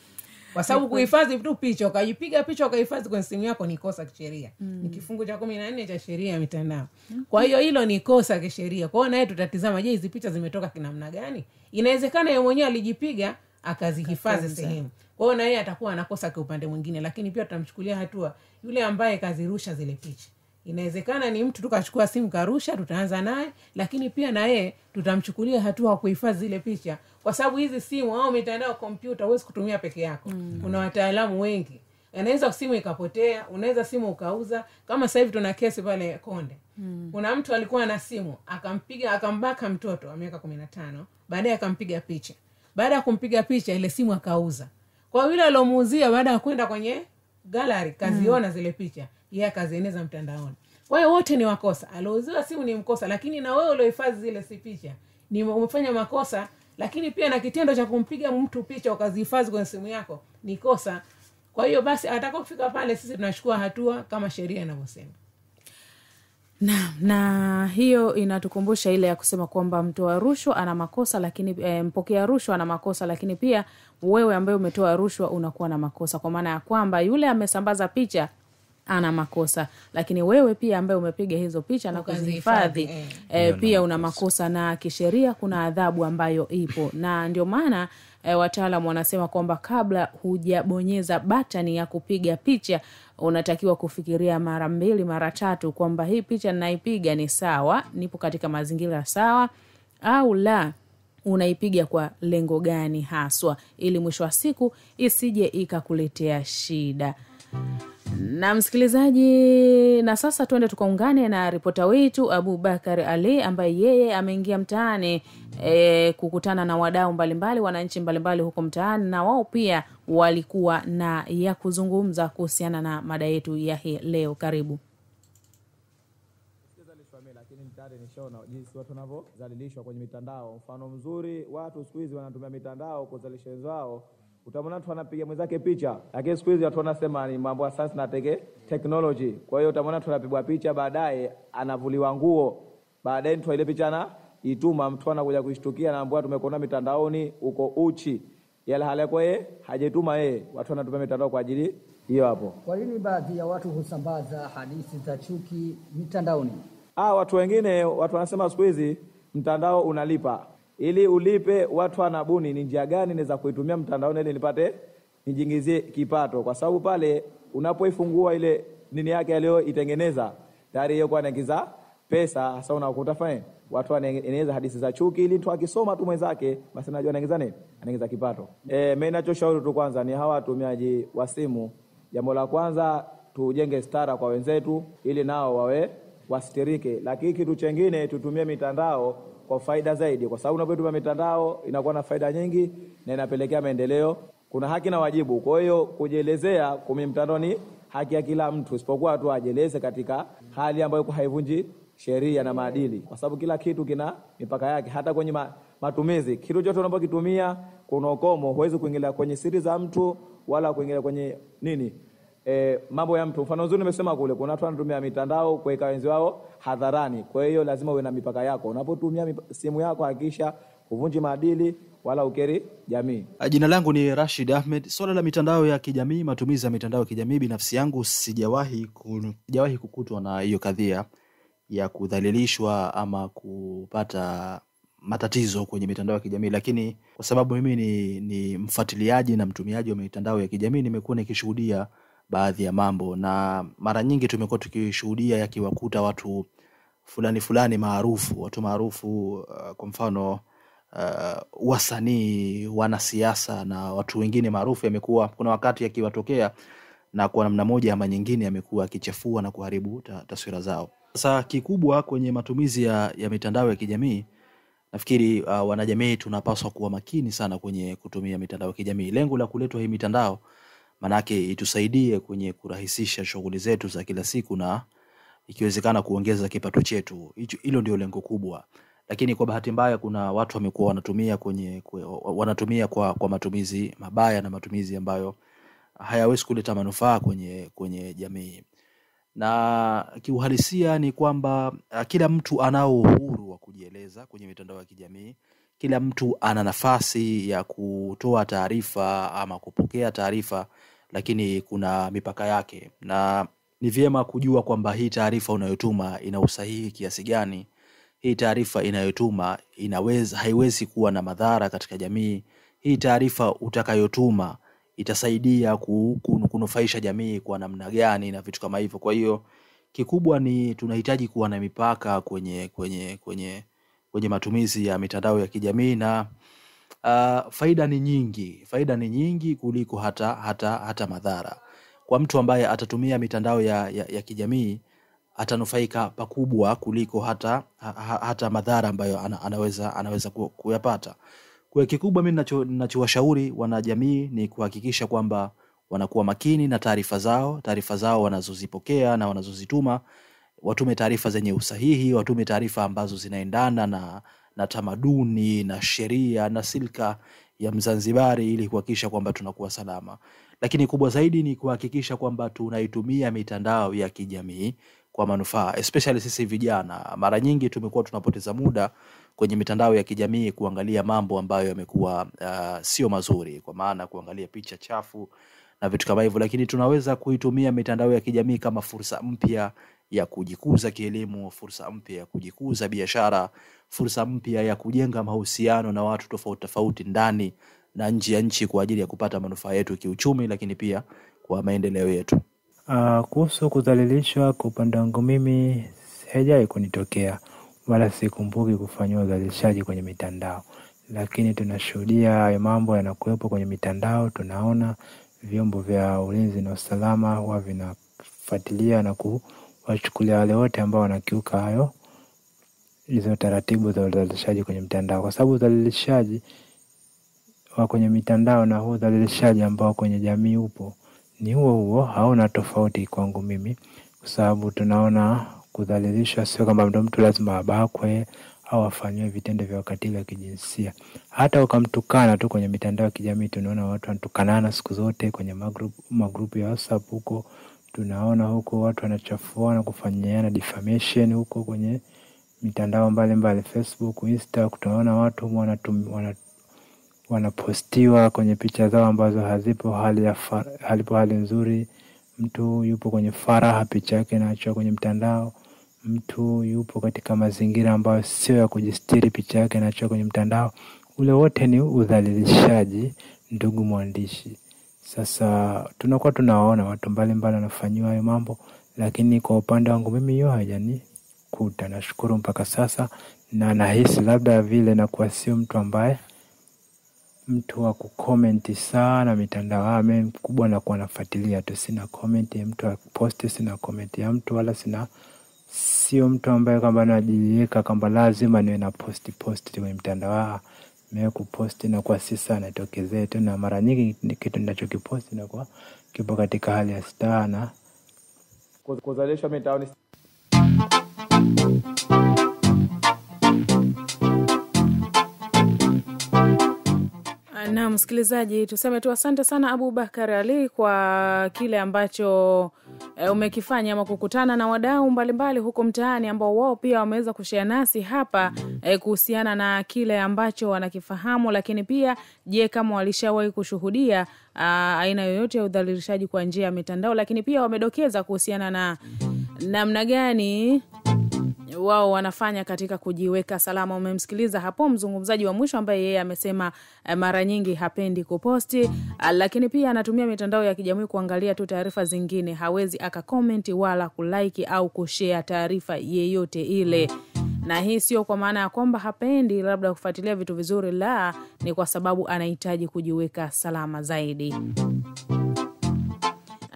Kwa sababu kuhifadhi tu picha, ukajipiga picha ukahifadhi kwenye simu yako ni kosa kisheria. Ni kifungu cha 14 cha sheria ya mitandao. Kwa hiyo hilo ni kosa kisheria. Kwa hiyo na yeye tutatizama, je, hizi picha zimetoka kinamna gani? Inawezekana yeye mwenyewe alijipiga akazihifadhi sehemu. Kwa hiyo na yeye atakuwa anakosa kwa upande mwingine, lakini pia tutamchukulia hatua yule ambaye kazirusha zile picha. Inawezekana ni mtu tukachukua simu karusha, tutaanza naye, lakini pia na yeye tutamchukulia hatua kuhifadhi zile picha, kwa sababu hizi simu au mitandao kompyuta huwezi kutumia peke yako. Kuna wataalamu wengi. Anaweza simu ikapotea, unaweza simu ukauza. Kama sasa hivi tuna kesi pale Konde. Kuna mtu alikuwa na simu, akambaka mtoto wa miaka 15, baadaye akampiga picha. Baada ya kumpiga picha ile simu akauza. Kwa yule alomuuzia, baada ya kwenda kwenye gallery kaziona zile picha, yeye akazieneza mtandaoni. Kwa hiyo wote ni wakosa. Alouziwa simu ni mkosa, lakini na wewe uliohifadhi zile si picha ni umefanya makosa. Lakini pia na kitendo cha kumpiga mtu picha ukazihifadhi kwenye simu yako ni kosa. Kwa hiyo basi atakapofika pale, sisi tunachukua hatua kama sheria inavyosema. Na hiyo inatukumbusha ile ya kusema kwamba mtoa rushwa ana makosa, lakini mpokea rushwa ana makosa, lakini pia wewe ambaye umetoa rushwa unakuwa na makosa, kwa maana ya kwamba yule amesambaza picha ana makosa, lakini wewe pia ambaye umepiga hizo picha na kuzihifadhi pia una makosa, na kisheria kuna adhabu ambayo ipo. Na ndio maana wataalamu wanasema kwamba kabla hujabonyeza batani ya kupiga picha, unatakiwa kufikiria mara 2 mara 3 kwamba hii picha ninaipiga ni sawa, nipo katika mazingira sawa, au la, unaipiga kwa lengo gani haswa, ili mwisho wa siku isije ikakuletea shida. Na msikilizaji, na sasa tuende tukaungane na ripota wetu Abu Bakar Ali, ambaye yeye ameingia mtaani kukutana na wadau mbalimbali, wananchi mbalimbali huko mtaani, na wao pia walikuwa na ya kuzungumza kuhusiana na mada yetu ya leo. Karibu. Lakini mtaani nishaona jinsi watu wanavyozalilishwa kwenye mitandao. Mfano mzuri, watu siku hizi wanatumia mitandao kuzalisha wenzao. Utamwona mtu anapiga mwenzake picha, lakini siku hizi watu wanasema ni mambo ya science na technology. Kwa hiyo utamwona mtu anapigwa picha, baadaye anavuliwa nguo, baadaye mtu ile picha na ituma, mtu anakuja kushtukia na ambao tumekuona mitandaoni uko uchi. Yale hali yako yeye hajituma yeye. Watu wanatumia mitandao kwa ajili hiyo hapo. Kwa nini baadhi ya watu husambaza hadithi za chuki mitandaoni? Watu wengine wanasema siku hizi mtandao unalipa. Ili ulipe, watu wanabuni ni njia gani naweza kuitumia mtandaoni ili nipate nijiingizie kipato, kwa sababu pale unapoifungua ile nini yake aliyoitengeneza tayari hiyo kwa anaingiza pesa. Sasa unakuta fine watu wanaeneza hadithi za chuki ili mtu akisoma tu mwenzake basi anajua anaingiza nini, anaingiza kipato. Mimi ninachoshauri tu kwanza ni hawa watumiaji wa simu, jambo la kwanza tujenge stara kwa wenzetu ili nao wawe wasitirike, lakini kitu chengine tutumie mitandao kwa faida zaidi, kwa sababu unapotumia mitandao inakuwa na faida nyingi na inapelekea maendeleo. Kuna haki na wajibu, kwa hiyo kujielezea kwa mtandao ni haki ya kila mtu, isipokuwa tu ajieleze katika hali ambayo haivunji sheria na maadili, kwa sababu kila kitu kina mipaka yake. Hata kwenye matumizi, kitu chote unapokitumia kuna ukomo. Huwezi kuingilia kwenye siri za mtu wala kuingilia kwenye nini mambo ya mtu. Mfano nzuri nimesema kule, kuna watu wanatumia mitandao kuweka wenzi wao hadharani. Kwa hiyo lazima uwe na mipaka yako. Unapotumia simu yako hakikisha uvunji maadili wala ukeri jamii. Jina langu ni Rashid Ahmed. Swala la mitandao ya kijamii, matumizi ya mitandao ya kijamii, binafsi yangu sijawahi kukutwa na hiyo kadhia ya kudhalilishwa ama kupata matatizo kwenye mitandao ya kijamii, lakini kwa sababu mimi ni mfuatiliaji na mtumiaji wa mitandao ya kijamii, nimekuwa nikishuhudia baadhi ya mambo, na mara nyingi tumekuwa tukishuhudia yakiwakuta watu fulani maarufu, watu maarufu, kwa mfano wasanii, wanasiasa na watu wengine maarufu, yamekuwa kuna wakati yakiwatokea na kwa namna moja ama nyingine yamekuwa akichafua na kuharibu taswira zao. Sasa kikubwa kwenye matumizi ya mitandao ya kijamii, nafikiri wanajamii tunapaswa kuwa makini sana kwenye kutumia mitandao ya kijamii. Lengo la kuletwa hii mitandao manake itusaidie kwenye kurahisisha shughuli zetu za kila siku na ikiwezekana kuongeza kipato chetu. Hilo ndio lengo kubwa. Lakini kwa bahati mbaya kuna watu wamekuwa wanatumia kwa matumizi mabaya na matumizi ambayo hayawezi kuleta manufaa kwenye jamii. Na kiuhalisia ni kwamba kila mtu anao uhuru wa kujieleza kwenye mitandao ya kijamii. Kila mtu ana nafasi ya kutoa taarifa ama kupokea taarifa, lakini kuna mipaka yake, na ni vyema kujua kwamba hii taarifa unayotuma ina usahihi kiasi gani. Hii taarifa inayotuma haiwezi kuwa na madhara katika jamii. Hii taarifa utakayotuma itasaidia kunufaisha jamii kwa namna gani na vitu kama hivyo. Kwa hiyo kikubwa ni tunahitaji kuwa na mipaka kwenye matumizi ya mitandao ya kijamii, na faida ni nyingi kuliko hata madhara. Kwa mtu ambaye atatumia mitandao ya kijamii atanufaika pakubwa kuliko hata madhara ambayo anaweza kuyapata. Kwa kikubwa mimi ninachowashauri wanajamii ni kuhakikisha kwamba wanakuwa makini na taarifa zao wanazozipokea na wanazozituma. Watume taarifa zenye usahihi, watume taarifa ambazo zinaendana na tamaduni na sheria na silka ya Mzanzibari, ili kuhakikisha kwamba tunakuwa salama. Lakini kubwa zaidi ni kuhakikisha kwamba tunaitumia mitandao ya kijamii kwa manufaa, especially sisi vijana. Mara nyingi tumekuwa tunapoteza muda kwenye mitandao ya kijamii kuangalia mambo ambayo yamekuwa sio mazuri, kwa maana kuangalia picha chafu na vitu kama hivyo. Lakini tunaweza kuitumia mitandao ya kijamii kama fursa mpya ya kujikuza kielimu, fursa mpya ya kujikuza biashara, fursa mpya ya kujenga mahusiano na watu tofauti ndani na nje ya nchi kwa ajili ya kupata manufaa yetu kiuchumi, lakini pia kwa maendeleo yetu. Kuhusu kudhalilishwa, kwa upande wangu mimi haijawahi kunitokea wala sikumbuki kufanywa udhalilishaji kwenye mitandao, lakini tunashuhudia mambo yanakuwepo kwenye mitandao. Tunaona vyombo vya ulinzi na usalama huwa vinafuatilia na kuwachukulia wale wote ambao wanakiuka hizo taratibu za udhalilishaji kwenye mitandao, kwa sababu udhalilishaji wa kwenye mitandao na udhalilishaji ambao kwenye jamii upo ni huo, hauna tofauti kwangu mimi, kwa sababu tunaona kudhalilishwa sio kama mtu lazima abakwe au afanywe vitendo vya ukatili wa kijinsia. Hata ukamtukana tu kwenye mitandao ya kijamii, tunaona watu wanatukanana siku zote kwenye magrupu ya WhatsApp huko. Tunaona huko watu wanachafuana, kufanyiana defamation huko kwenye mitandao mbalimbali, Facebook, Insta. Tunaona watu wanapostiwa kwenye picha zao ambazo hazipo hali nzuri. Mtu yupo kwenye faraha, picha yake inaachwa kwenye mtandao. Mtu yupo katika mazingira ambayo sio ya kujistiri, picha yake inaachwa kwenye mtandao. Ule wote ni udhalilishaji, ndugu mwandishi. Sasa tunakuwa tunaona watu mbalimbali wanafanywa hayo mambo, lakini kwa upande wangu mimi hiyo hajanikuta. Nashukuru mpaka sasa, na nahisi labda vile na kuwa sio mtu ambaye mtu wa kukomenti sana mitandao. Mimi mkubwa na kuwa nafuatilia tu, sina comment ya mtu aposti, sina comment ya mtu, wala sio mtu ambaye kwamba anajiweka kwamba lazima niwe na posti kwenye mtandao. Mimi kuposti na kwa si sana itokezee tu, na mara nyingi kitu ninachokiposti na kwa kipo katika hali ya staa na kuzalisha mitaani. Na msikilizaji, tuseme tu asante sana Abubakar Ali kwa kile ambacho umekifanya, ama kukutana na wadau mbalimbali huko mtaani ambao wao pia wameweza kushare nasi hapa kuhusiana na kile ambacho wanakifahamu. Lakini pia je, kama walishawahi kushuhudia aina yoyote ya udhalilishaji kwa njia ya mitandao. Lakini pia wamedokeza kuhusiana na namna gani wao wanafanya katika kujiweka salama. Umemsikiliza hapo mzungumzaji wa mwisho ambaye yeye amesema mara nyingi hapendi kuposti, lakini pia anatumia mitandao ya kijamii kuangalia tu taarifa zingine. Hawezi akakomenti wala kulike au kushare taarifa yeyote ile. Na hii sio kwa maana ya kwamba hapendi labda kufuatilia vitu vizuri, la, ni kwa sababu anahitaji kujiweka salama zaidi.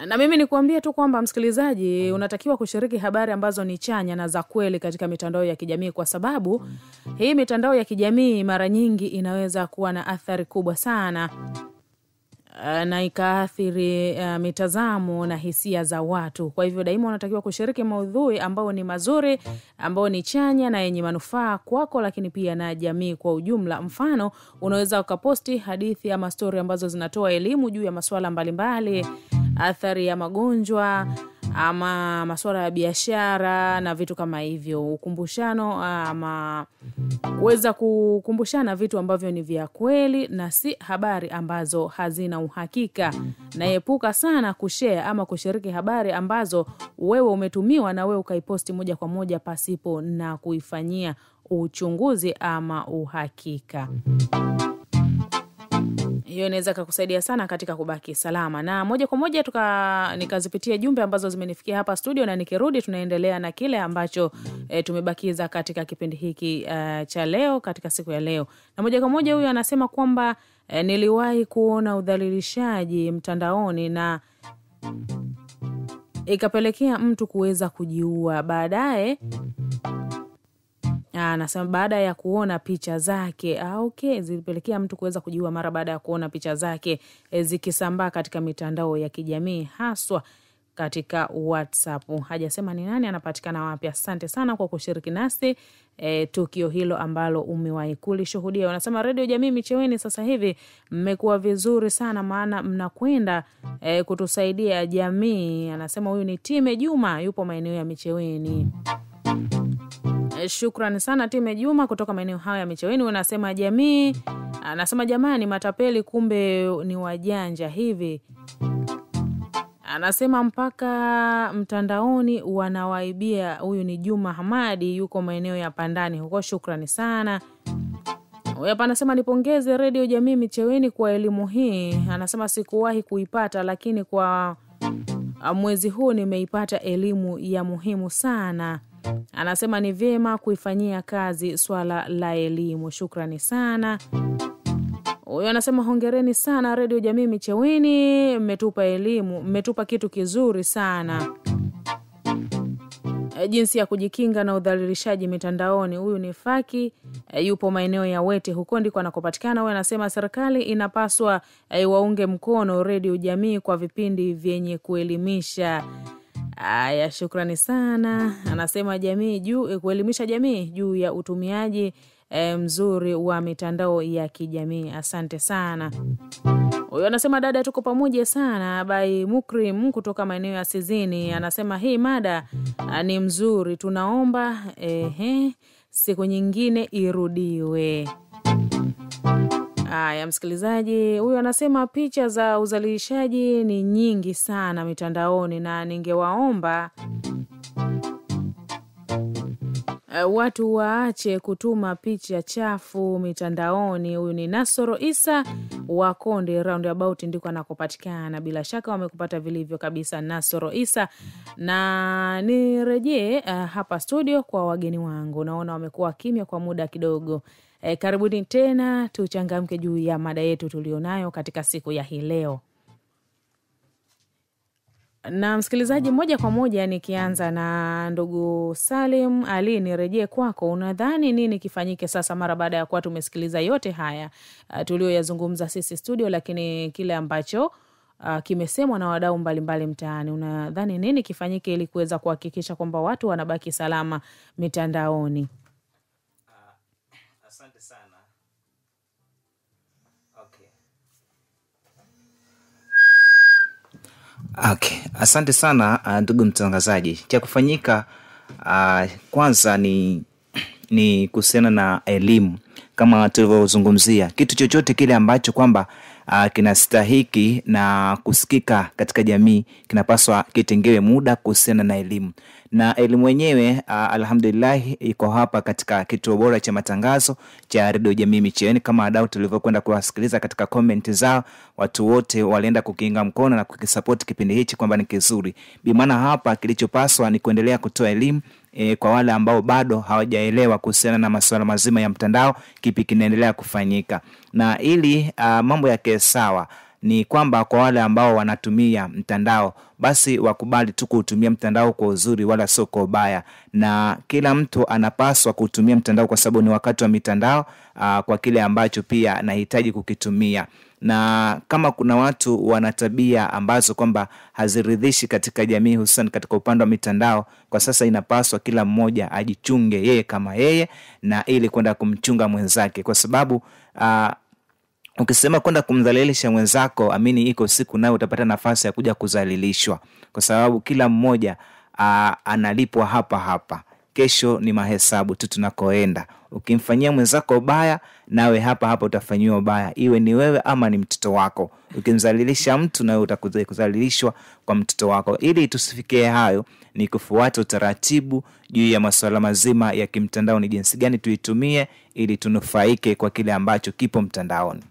Na mimi nikuambia tu kwamba msikilizaji, unatakiwa kushiriki habari ambazo ni chanya na za kweli katika mitandao ya kijamii, kwa sababu hii mitandao ya kijamii mara nyingi inaweza kuwa na athari kubwa sana na ikaathiri mitazamo na hisia za watu. Kwa hivyo daima unatakiwa kushiriki maudhui ambao ni mazuri, ambao ni chanya na yenye manufaa kwako, lakini pia na jamii kwa ujumla. Mfano, unaweza ukaposti hadithi ama story ambazo zinatoa elimu juu ya masuala mbalimbali, athari ya magonjwa ama masuala ya biashara na vitu kama hivyo. Ukumbushano ama uweza kukumbushana vitu ambavyo ni vya kweli na si habari ambazo hazina uhakika. Na epuka sana kushare ama kushiriki habari ambazo wewe umetumiwa na wewe ukaiposti moja kwa moja pasipo na kuifanyia uchunguzi ama uhakika. Hiyo inaweza kukusaidia sana katika kubaki salama. Na moja kwa moja nikazipitia jumbe ambazo zimenifikia hapa studio, na nikirudi tunaendelea na kile ambacho tumebakiza katika kipindi hiki cha leo, katika siku ya leo. Na moja kwa moja huyu anasema kwamba niliwahi kuona udhalilishaji mtandaoni na ikapelekea mtu kuweza kujiua. Baadaye anasema baada ya kuona picha zake, zilipelekea mtu kuweza kujiua mara baada ya kuona picha zake zikisambaa katika mitandao ya kijamii, haswa katika WhatsApp. Hajasema ni nani, anapatikana wapi. Asante sana kwa kushiriki nasi tukio hilo ambalo umewahi kulishuhudia. Wanasema Radio Jamii Micheweni sasa hivi mmekuwa vizuri sana, maana mnakwenda kutusaidia jamii. Anasema huyu ni Time Juma, yupo maeneo ya Micheweni. Shukrani sana Time Juma kutoka maeneo haya ya Micheweni. Unasema jamii, anasema jamani matapeli kumbe ni wajanja hivi. Anasema mpaka mtandaoni wanawaibia. Huyu ni Juma Hamadi, yuko maeneo ya Pandani huko. Shukrani sana. Huyu hapa anasema nipongeze Radio Jamii Micheweni kwa elimu hii. Anasema sikuwahi kuipata, lakini kwa mwezi huu nimeipata elimu ya muhimu sana. Anasema ni vyema kuifanyia kazi swala la elimu. Shukrani sana. Huyo anasema hongereni sana Radio Jamii Micheweni, mmetupa elimu, mmetupa kitu kizuri sana. Jinsi ya kujikinga na udhalilishaji mitandaoni. Huyu ni Faki, yupo maeneo ya Wete, huko ndiko anakopatikana. Huyu anasema serikali inapaswa waunge mkono Radio Jamii kwa vipindi vyenye kuelimisha. Aya, shukrani sana. Anasema kuelimisha jamii juu ya utumiaji mzuri wa mitandao ya kijamii. Asante sana. Huyo anasema dada tuko pamoja sana, by Mukrim kutoka maeneo ya Sizini. Anasema hii mada ni mzuri, tunaomba siku nyingine irudiwe. Haya, msikilizaji huyu anasema picha za uzalishaji ni nyingi sana mitandaoni na ningewaomba watu waache kutuma picha chafu mitandaoni. Huyu ni Nasoro Isa wa Konde Roundabout ndiko anakopatikana. Bila shaka wamekupata vilivyo kabisa Nasoro Isa. Na nirejee hapa studio kwa wageni wangu. Naona wamekuwa kimya kwa muda kidogo. Karibuni tena, tuchangamke juu ya mada yetu tulionayo katika siku ya hii leo. Na msikilizaji, moja kwa moja nikianza na ndugu Salim Ali, nirejee kwako. Unadhani nini kifanyike sasa mara baada ya kuwa tumesikiliza yote haya tulioyazungumza sisi studio, lakini kile ambacho kimesemwa na wadau mbalimbali mtaani? Unadhani nini kifanyike ili kuweza kuhakikisha kwamba watu wanabaki salama mitandaoni? Asante sana. Okay, asante sana ndugu mtangazaji. Cha kufanyika kwanza ni kuhusiana na elimu. Kama tulivyozungumzia, kitu chochote kile ambacho kwamba kinastahiki na kusikika katika jamii kinapaswa kitengewe muda kuhusiana na elimu. Na elimu yenyewe alhamdulillah iko hapa katika kituo bora cha matangazo cha Radio Jamii Micheweni. Kama wadau tulivyokwenda kuwasikiliza katika comment zao, watu wote walienda kukiinga mkono na kukisupport kipindi hichi kwamba ni kizuri. Bi maana hapa kilichopaswa ni kuendelea kutoa elimu kwa wale ambao bado hawajaelewa kuhusiana na masuala mazima ya mtandao, kipi kinaendelea kufanyika. Na ili mambo yake sawa ni kwamba kwa wale ambao wanatumia mtandao, basi wakubali tu kutumia mtandao kwa uzuri wala sio kwa ubaya. Na kila mtu anapaswa kutumia mtandao kwa sababu ni wakati wa mitandao kwa kile ambacho pia anahitaji kukitumia. Na kama kuna watu wanatabia ambazo kwamba haziridhishi katika jamii, hususan katika upande wa mitandao, kwa sasa inapaswa kila mmoja ajichunge yeye kama yeye, na ili kwenda kumchunga mwenzake, kwa sababu ukisema kwenda kumdhalilisha mwenzako, amini iko siku nawe utapata nafasi ya kuja kudhalilishwa, kwa sababu kila mmoja analipwa hapa. Kesho ni mahesabu tu tunakoenda. Ukimfanyia mwenzako ubaya, nawe hapa utafanyiwa ubaya, iwe ni wewe ama ni mtoto wako. Ukimdhalilisha mtu, nawe utakudhalilishwa kwa mtoto wako. Ili tusifikie hayo, ni kufuata utaratibu juu ya masuala mazima ya kimtandao, ni jinsi gani tuitumie ili tunufaike kwa kile ambacho kipo mtandaoni.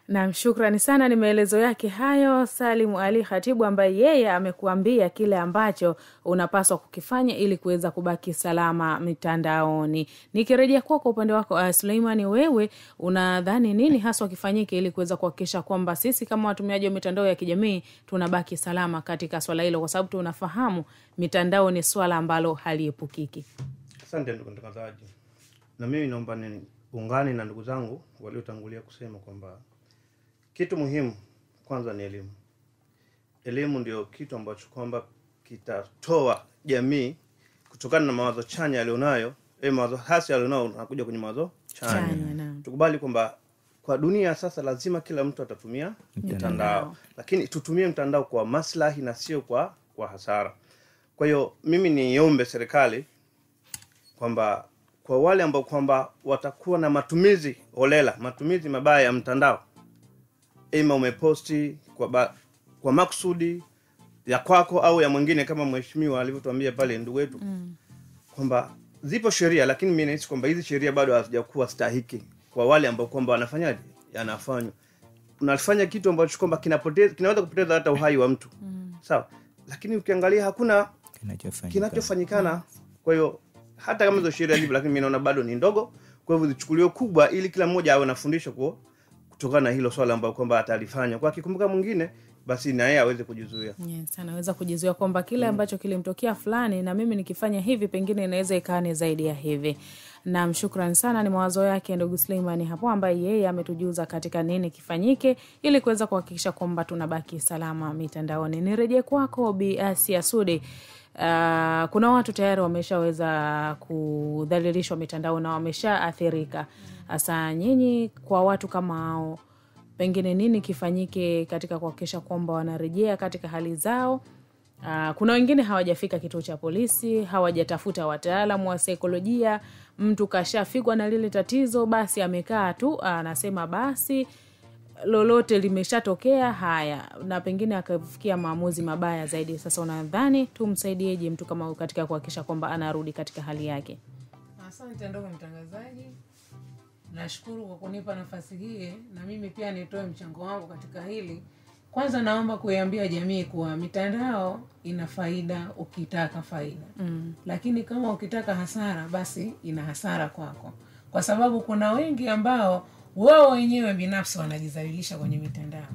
Na shukrani sana, ni maelezo yake hayo Salimu Ali Khatibu, ambaye yeye amekuambia kile ambacho unapaswa kukifanya ili kuweza kubaki salama mitandaoni. Nikirejea kwa upande wako Suleimani, wewe unadhani nini hasa kifanyike ili kuweza kuhakikisha kwamba sisi kama watumiaji wa mitandao ya kijamii tunabaki salama katika swala hilo, kwa sababu tunafahamu mitandao ni swala ambalo haliepukiki? Asante ndugu mtangazaji. Na mimi naomba ungane na ndugu zangu waliotangulia kusema kwamba kitu muhimu kwanza ni elimu. Elimu ndio kitu ambacho kwamba kitatoa jamii kutokana na mawazo chanya alionayo, mawazo hasi alionayo na kuja kwenye mawazo chanya. Tukubali kwamba kwa dunia sasa lazima kila mtu atatumia mtandao, lakini tutumie mtandao kwa maslahi na sio kwa hasara. Kwa hiyo mimi niombe serikali kwamba kwa wale ambao kwamba watakuwa na matumizi holela, matumizi mabaya ya mtandao, umeposti kwa maksudi ya kwako au ya mwingine, kama mheshimiwa alivyotuambia pale ndugu wetu kwamba zipo sheria, lakini mimi nahisi kwamba hizi sheria bado hazijakuwa stahiki kwa wale ambao kwamba wanafanyaje, yanafanywa. Unafanya kitu ambacho kwamba kinaweza kupoteza hata uhai wa mtu. Sawa, lakini ukiangalia hakuna kinachofanyikana. Kwa hiyo hata kama hizo sheria zipo, lakini mimi naona bado ni ndogo. Kwa hivyo zichukuliwe kubwa ili kila mmoja awe na fundisho kutokana na hilo swala ambalo kwamba atalifanya. Kwa kikumbuka mwingine, basi na yeye aweze kujizuia. Yes, anaweza kujizuia kwamba kile ambacho kilimtokea fulani na mimi nikifanya hivi pengine inaweza ikaane zaidi ya hivi. Na mshukrani sana, ni mawazo yake ndugu Suleimani hapo, ambaye yeye ametujuza katika nini kifanyike ili kuweza kuhakikisha kwamba tunabaki salama mitandaoni. Nirejee kwako Bi Asia Sudi. Kuna watu tayari wameshaweza kudhalilishwa mitandao na wameshaathirika. Asa nyinyi kwa watu kama hao, pengine nini kifanyike katika kuhakikisha kwamba wanarejea katika hali zao Kuna wengine hawajafika kituo cha polisi, hawajatafuta wataalamu wa saikolojia. Mtu kashafikwa na lile tatizo, basi amekaa tu anasema basi lolote limeshatokea, haya, na pengine akafikia maamuzi mabaya zaidi. Sasa unadhani tumsaidieje mtu kama katika kuhakikisha kwamba anarudi katika hali yake? Asante ndugu mtangazaji. Nashukuru kwa kunipa nafasi hii na mimi pia nitoe mchango wangu katika hili. Kwanza naomba kuiambia jamii kuwa mitandao ina faida ukitaka faida. Lakini kama ukitaka hasara, basi ina hasara kwako. Kwa sababu kuna wengi ambao wao wenyewe binafsi wanajizalilisha kwenye mitandao.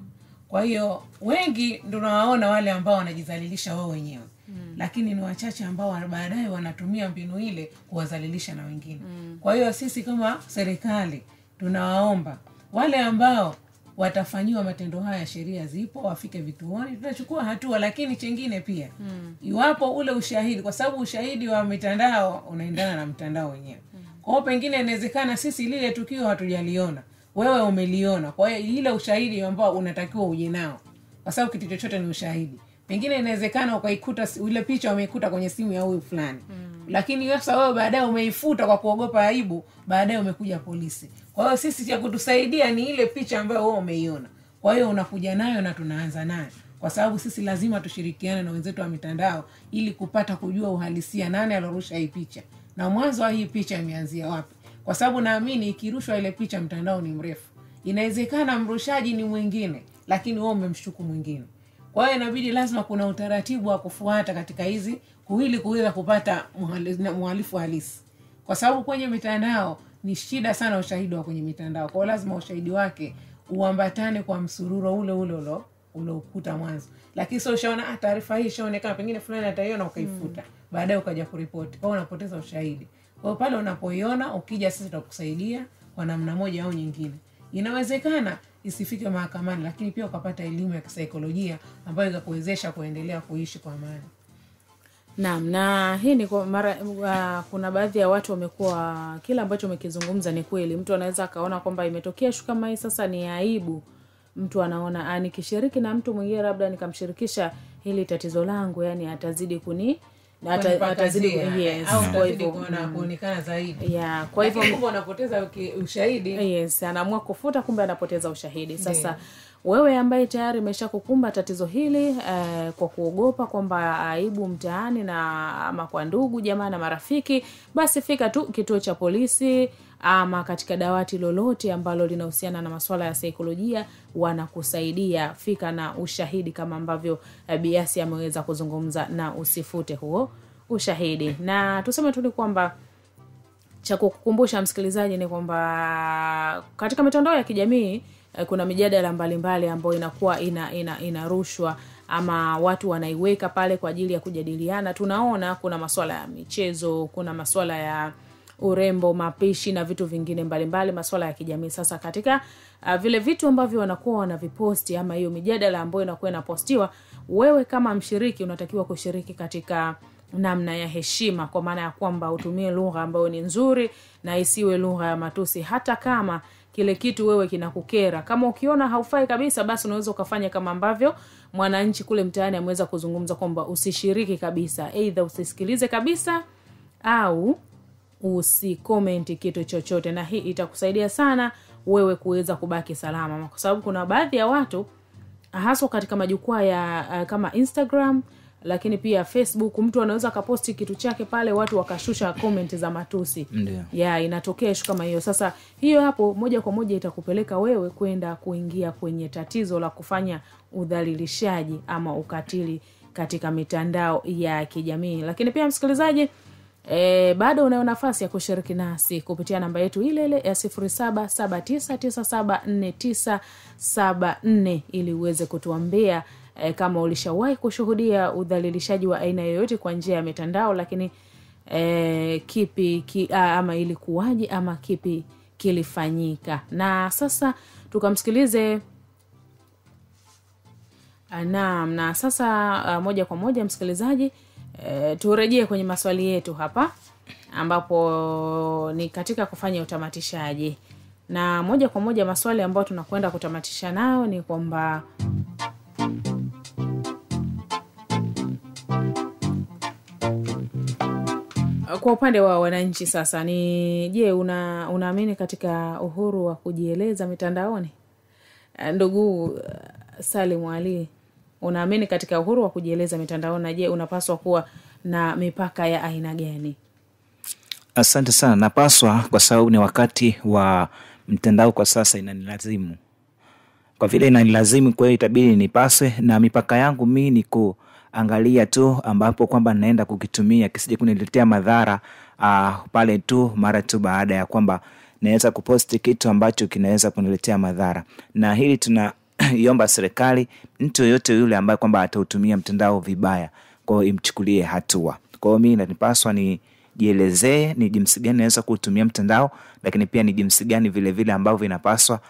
Kwa hiyo wengi ndio nawaona wale ambao wanajizalilisha wao wenyewe. Lakini ni wachache ambao baadaye wanatumia mbinu ile kuwazalilisha na wengine. Kwa hiyo sisi kama serikali tunawaomba wale ambao watafanyiwa matendo haya, sheria zipo, wafike vituoni, tutachukua hatua. Lakini chengine pia iwapo ule ushahidi, kwa sababu ushahidi wa mitandao unaendana na mtandao wenyewe. Kwa hiyo pengine inawezekana sisi lile tukio hatujaliona, wewe umeliona. Kwa hiyo ile ushahidi ambao unatakiwa uje nao, kwa sababu kitu chochote ni ushahidi. Pengine inawezekana ukaikuta ile picha umeikuta kwenye simu ya huyu fulani. Lakini sasa wewe baadaye umeifuta kwa kuogopa aibu, baadaye umekuja polisi. Kwa hiyo sisi cha kutusaidia ni ile picha ambayo wewe umeiona. Kwa hiyo unakuja nayo na tunaanza nayo. Kwa sababu sisi lazima tushirikiane na wenzetu wa mitandao ili kupata kujua uhalisia nani alorusha hii picha. Na mwanzo wa hii picha imeanzia wapi? Kwa sababu naamini ikirushwa ile picha mtandao ni mrefu, inawezekana mrushaji ni mwingine, lakini wewe umemshuku mwingine. Kwa hiyo inabidi lazima kuna utaratibu wa kufuata katika hizi ili kuweza kupata muhalifu halisi. Kwa sababu kwenye mitandao ni shida sana ushahidi wa kwenye mitandao. Kwa hiyo lazima ushahidi wake uambatane kwa msururo ule ukuta mwanzo. Lakini sio ushaona taarifa hii ishaonekana, pengine fulani ataiona ukaifuta, baadaye ukaja kuripoti. Kwa hiyo unapoteza ushahidi. Kwa hiyo pale unapoiona, ukija sisi tutakusaidia kwa namna moja au nyingine. Inawezekana isifike mahakamani, lakini pia ukapata elimu ya kisaikolojia ambayo itakuwezesha kuendelea kuishi kwa amani. Naam, na hii ni kwa mara kuna baadhi ya watu wamekuwa kila ambacho umekizungumza ni kweli. Mtu anaweza akaona kwamba imetokea shuka kama hii sasa ni aibu. Mtu anaona nikishiriki na mtu mwingine labda nikamshirikisha hili tatizo langu, yani atazidi atazidi kwa hivyo kuonekana zaidi. Kwa hivyo unapoteza ushahidi. Anaamua kufuta, kumbe anapoteza ushahidi. Sasa wewe ambaye tayari umeshakukumba tatizo hili kwa kuogopa kwamba aibu mtaani na ama kwa ndugu jamaa na marafiki, basi fika tu kituo cha polisi ama katika dawati lolote ambalo linahusiana na masuala ya saikolojia, wanakusaidia. Fika na ushahidi kama ambavyo Biasi ameweza kuzungumza, na usifute huo ushahidi. Na tuseme tu kwamba cha kukukumbusha msikilizaji ni kwamba katika mitandao ya kijamii kuna mijadala mbalimbali ambayo inakuwa inarushwa ama watu wanaiweka pale kwa ajili ya kujadiliana. Tunaona kuna masuala ya michezo, kuna masuala ya urembo, mapishi na vitu vingine mbalimbali, masuala ya kijamii. Sasa katika vile vitu ambavyo wanakuwa wanaviposti ama hiyo mijadala ambayo inakuwa inapostiwa, wewe kama mshiriki unatakiwa kushiriki katika namna ya heshima, kwa maana ya kwamba utumie lugha ambayo ni nzuri na isiwe lugha ya matusi, hata kama kile kitu wewe kinakukera. Kama ukiona haufai kabisa, basi unaweza ukafanya kama ambavyo mwananchi kule mtaani ameweza kuzungumza kwamba usishiriki kabisa, either usisikilize kabisa au usicomment kitu chochote. Na hii itakusaidia sana wewe kuweza kubaki salama, kwa sababu kuna baadhi ya watu hasa katika majukwaa ya kama Instagram, lakini pia Facebook, mtu anaweza kaposti kitu chake pale, watu wakashusha comment za matusi. Inatokea ishu kama hiyo. Sasa hiyo hapo moja kwa moja itakupeleka wewe kwenda kuingia kwenye tatizo la kufanya udhalilishaji ama ukatili katika mitandao ya kijamii. Lakini pia msikilizaji, bado una nafasi ya kushiriki nasi kupitia namba yetu ile ile ya 0779974974 ili uweze kutuambia kama ulishawahi kushuhudia udhalilishaji wa aina yoyote kwa njia ya mitandao, lakini ama ilikuwaje ama kipi kilifanyika. Na sasa tukamsikilize na sasa moja kwa moja msikilizaji, turejee kwenye maswali yetu hapa, ambapo ni katika kufanya utamatishaji. Na moja kwa moja maswali ambayo tunakwenda kutamatisha nayo ni kwamba kwa upande wa wananchi sasa ni je, unaamini katika uhuru wa kujieleza mitandaoni? Ndugu Salim Ali, unaamini katika uhuru wa kujieleza mitandaoni, na je unapaswa kuwa na mipaka ya aina gani? Asante sana. Napaswa, kwa sababu ni wakati wa mtandao kwa sasa inanilazimu. Kwa vile inanilazimu, kwa hiyo itabidi nipaswe, na mipaka yangu mimi ni kuangalia tu ambapo kwamba naenda kukitumia kisije kuniletea madhara pale tu mara tu baada ya kwamba naweza kuposti kitu ambacho kinaweza kuniletea madhara. Na hili tunaiomba serikali, mtu yote yule ambaye kwamba atautumia mtandao vibaya, kwa hiyo imchukulie hatua. Kwa hiyo mimi nanipaswa ni jielezee ni jinsi gani naweza kutumia mtandao, lakini pia ni jinsi gani vile vile ambavyo inapaswa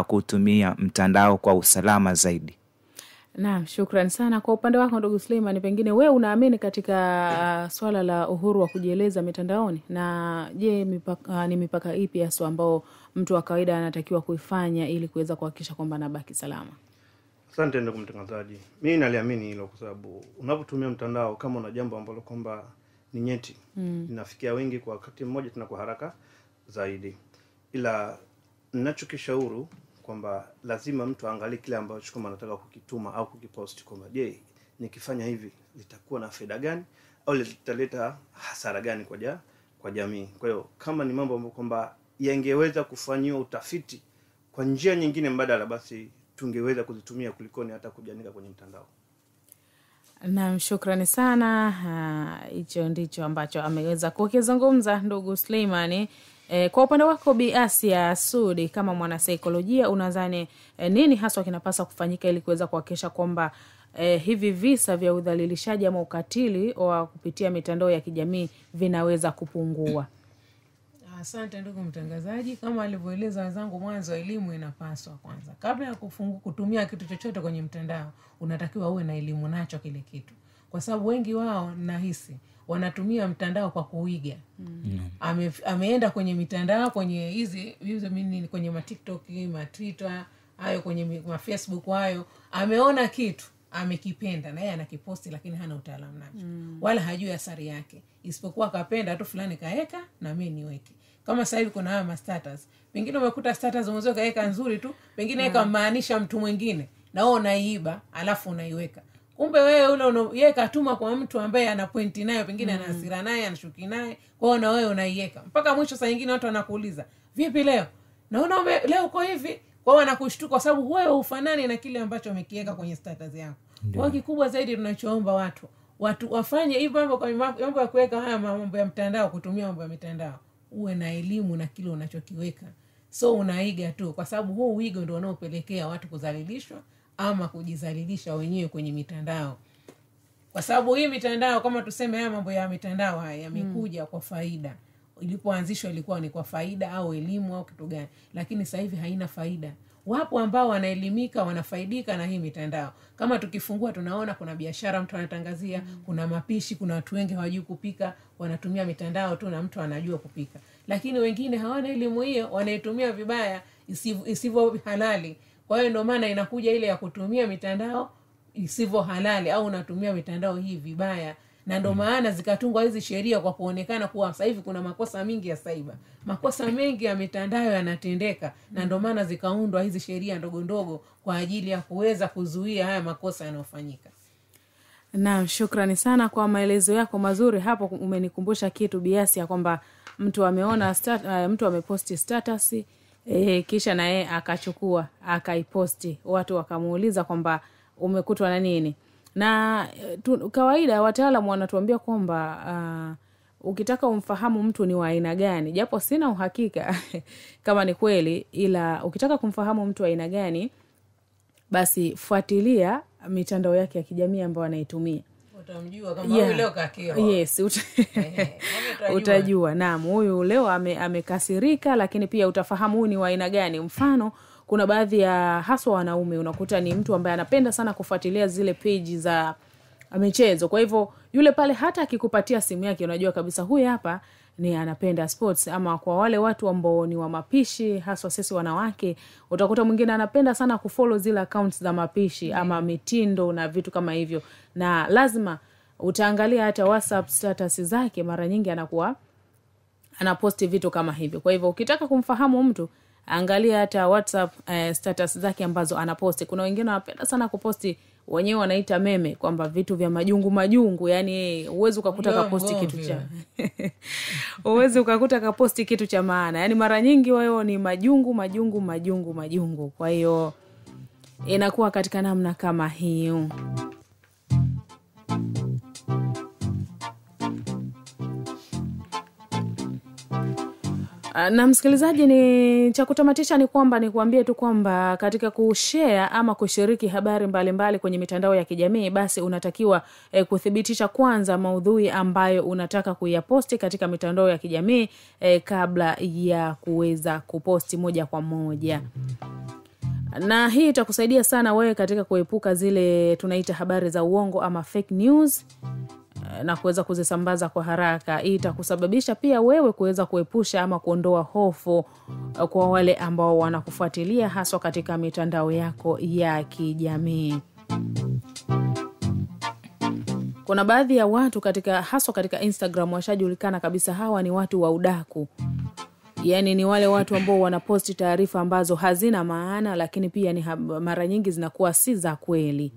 kutumia mtandao kwa usalama zaidi. Naam, shukrani sana. Kwa upande wako ndugu Suleiman, pengine wewe unaamini katika swala la uhuru wa kujieleza mitandaoni, na je ni mipaka ipi hasa ambao mtu wa kawaida anatakiwa kuifanya ili kuweza kuhakikisha kwamba anabaki salama? Asante ndugu mtangazaji. Mimi naliamini hilo kwa sababu unapotumia mtandao kama una jambo ambalo kwamba ni nyeti, inafikia wengi kwa wakati mmoja tena kwa haraka zaidi. Ila ninachokishauri kwamba lazima mtu aangalie kile ambacho kama anataka kukituma au kukipost, kwamba je, nikifanya hivi litakuwa na faida gani au litaleta hasara gani kwa jamii. Kwa hiyo kama ni mambo ambayo kwamba yangeweza kufanywa utafiti kwa njia nyingine mbadala, basi tungeweza kuzitumia kulikoni hata kujanika kwenye mtandao. Naam, shukrani sana. Hicho ndicho ambacho ameweza kukizungumza ndugu Suleiman. Kwa upande wako Bi Asia Sudi, kama mwana saikolojia, unadhani nini hasa kinapaswa kufanyika ili kuweza kuhakikisha kwamba hivi visa vya udhalilishaji ama ukatili wa kupitia mitandao ya kijamii vinaweza kupungua? Asante ndugu mtangazaji. Kama alivyoeleza wenzangu mwanzo, elimu inapaswa kwanza. Kabla ya kutumia kitu chochote kwenye mtandao, unatakiwa uwe na elimu nacho kile kitu. Kwa sababu wengi wao nahisi wanatumia mtandao kwa kuiga. Ameenda kwenye mitandao, kwenye hizi kwenye ma TikTok, ma Twitter, hayo kwenye ma Facebook hayo, ameona kitu, amekipenda na yeye anakiposti, lakini hana utaalamu nacho. Wala hajui athari yake. Isipokuwa kapenda tu fulani kaeka na mimi niweke. Kama sasa hivi kuna haya status. Pengine umekuta status umezoea kaeka nzuri tu, pengine eka maanisha mtu mwingine na wewe unaiiba alafu unaiweka. Kumbe wewe yeye katuma kwa mtu ambaye ana pointi nayo, pengine ana hasira naye, anashuki naye, kwa hiyo na wewe unaiweka. Mpaka mwisho saa nyingine watu wanakuuliza, "Vipi leo? Naona leo uko hivi?" Kwa hiyo wanakushtuka kwa sababu wewe ufanani na kile ambacho umekiweka kwenye status yako. Kwa kikubwa zaidi tunachoomba watu wafanye hivyo mambo ya kuweka haya mambo ya mtandao, kutumia mambo ya mitandao. Uwe na elimu na kile unachokiweka. So unaiga tu, kwa sababu huu wigo ndio unaopelekea watu kudhalilishwa ama kujidhalilisha wenyewe kwenye mitandao. Kwa sababu hii mitandao, kama tuseme haya mambo ya mitandao haya yamekuja kwa faida. Ilipoanzishwa ilikuwa ni kwa faida au elimu au kitu gani, lakini sasa hivi haina faida. Wapo ambao wanaelimika, wanafaidika na hii mitandao. Kama tukifungua tunaona kuna biashara mtu anatangazia, kuna mapishi, kuna watu wengi hawajui kupika, wanatumia mitandao tu na mtu anajua kupika. Lakini wengine hawana elimu hiyo, wanaitumia vibaya, isivyo halali. Kwa hiyo ndio maana inakuja ile ya kutumia mitandao isivyo halali au unatumia mitandao hii vibaya. Na ndio maana zikatungwa hizi sheria kwa kuonekana kuwa sasa hivi kuna makosa mengi ya cyber. Makosa mengi ya mitandao yanatendeka, na ndio maana zikaundwa hizi sheria ndogo ndogo kwa ajili ya kuweza kuzuia haya makosa yanayofanyika. Naam, shukrani sana kwa maelezo yako mazuri hapo. Umenikumbusha kitu biasi ya kwamba mtu ameona mtu ameposti status kisha na yeye akachukua akaiposti, watu wakamuuliza kwamba umekutwa na nini. Na kawaida wataalamu wanatuambia kwamba ukitaka umfahamu mtu ni wa aina gani, japo sina uhakika kama ni kweli, ila ukitaka kumfahamu mtu wa aina gani, basi fuatilia mitandao yake ya kijamii ambayo anaitumia. Utamjua kama huyu leo kakio. Yes, utajua. Naam, huyu leo amekasirika, lakini pia utafahamu huyu ni wa aina gani. Mfano, kuna baadhi ya haswa wanaume unakuta ni mtu ambaye anapenda sana kufuatilia zile page za michezo. Kwa hivyo yule pale hata akikupatia simu yake unajua kabisa huyu hapa ni anapenda sports. Ama kwa wale watu ambao ni wa mapishi, haswa sisi wanawake, utakuta mwingine anapenda sana kufollow zile accounts za mapishi ama mitindo na vitu kama hivyo. Na lazima utaangalia hata WhatsApp status zake, mara nyingi anakuwa anaposti vitu kama hivyo. Kwa hivyo ukitaka kumfahamu mtu, angalia hata WhatsApp status zake ambazo anaposti. Kuna wengine wanapenda sana kuposti, wenyewe wanaita meme, kwamba vitu vya majungu, yani uwezi ukakuta kaposti kitu cha uwezi ukakuta kaposti kitu cha maana. Yani mara nyingi wao ni majungu. Kwa hiyo inakuwa katika namna kama hiyo. Na msikilizaji, ni cha kutamatisha ni kwamba nikuambie tu kwamba katika kushare ama kushiriki habari mbalimbali kwenye mitandao ya kijamii, basi unatakiwa kuthibitisha kwanza maudhui ambayo unataka kuyaposti katika mitandao ya kijamii kabla ya kuweza kuposti moja kwa moja. Na hii itakusaidia sana wewe katika kuepuka zile tunaita habari za uongo ama fake news na kuweza kuzisambaza kwa haraka. Hii itakusababisha pia wewe kuweza kuepusha ama kuondoa hofu kwa wale ambao wanakufuatilia haswa katika mitandao yako ya kijamii. Kuna baadhi ya watu haswa katika Instagram washajulikana kabisa, hawa ni watu wa udaku. Yani ni wale watu ambao wanaposti taarifa ambazo hazina maana, lakini pia ni mara nyingi zinakuwa si za kweli.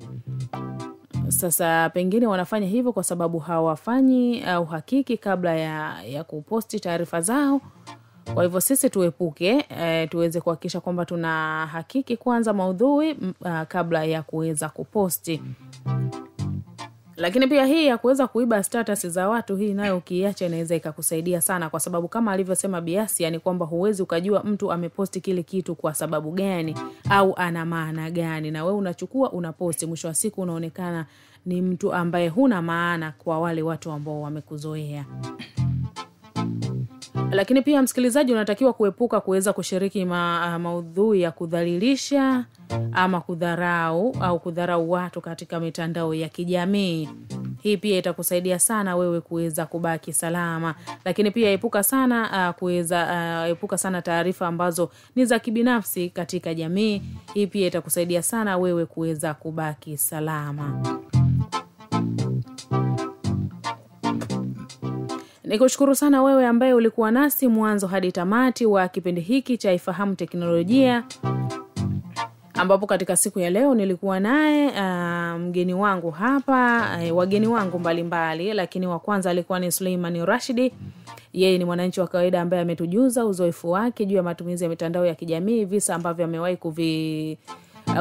Sasa pengine wanafanya hivyo kwa sababu hawafanyi uhakiki kabla ya kuposti taarifa zao. Kwa hivyo sisi tuepuke, tuweze kuhakikisha kwamba tuna hakiki kwanza maudhui kabla ya kuweza kuposti. Lakini pia hii ya kuweza kuiba status za watu, hii nayo ukiacha inaweza ikakusaidia sana, kwa sababu kama alivyosema Biasi, yani kwamba huwezi ukajua mtu ameposti kile kitu kwa sababu gani au ana maana gani, na wewe unachukua unaposti, mwisho wa siku unaonekana ni mtu ambaye huna maana kwa wale watu ambao wamekuzoea. Lakini pia msikilizaji, unatakiwa kuepuka kuweza kushiriki maudhui ya kudhalilisha ama kudharau watu katika mitandao ya kijamii. Hii pia itakusaidia sana wewe kuweza kubaki salama. Lakini pia epuka sana taarifa ambazo ni za kibinafsi katika jamii. Hii pia itakusaidia sana wewe kuweza kubaki salama. Nikushukuru sana wewe ambaye ulikuwa nasi mwanzo hadi tamati wa kipindi hiki cha Ifahamu Teknolojia, ambapo katika siku ya leo nilikuwa naye mgeni wangu hapa, wageni wangu mbalimbali, lakini wa kwanza alikuwa ni Suleiman Rashidi. Yeye ni mwananchi wa kawaida ambaye ametujuza uzoefu wake juu ya matumizi ya mitandao ya kijamii, visa ambavyo amewahi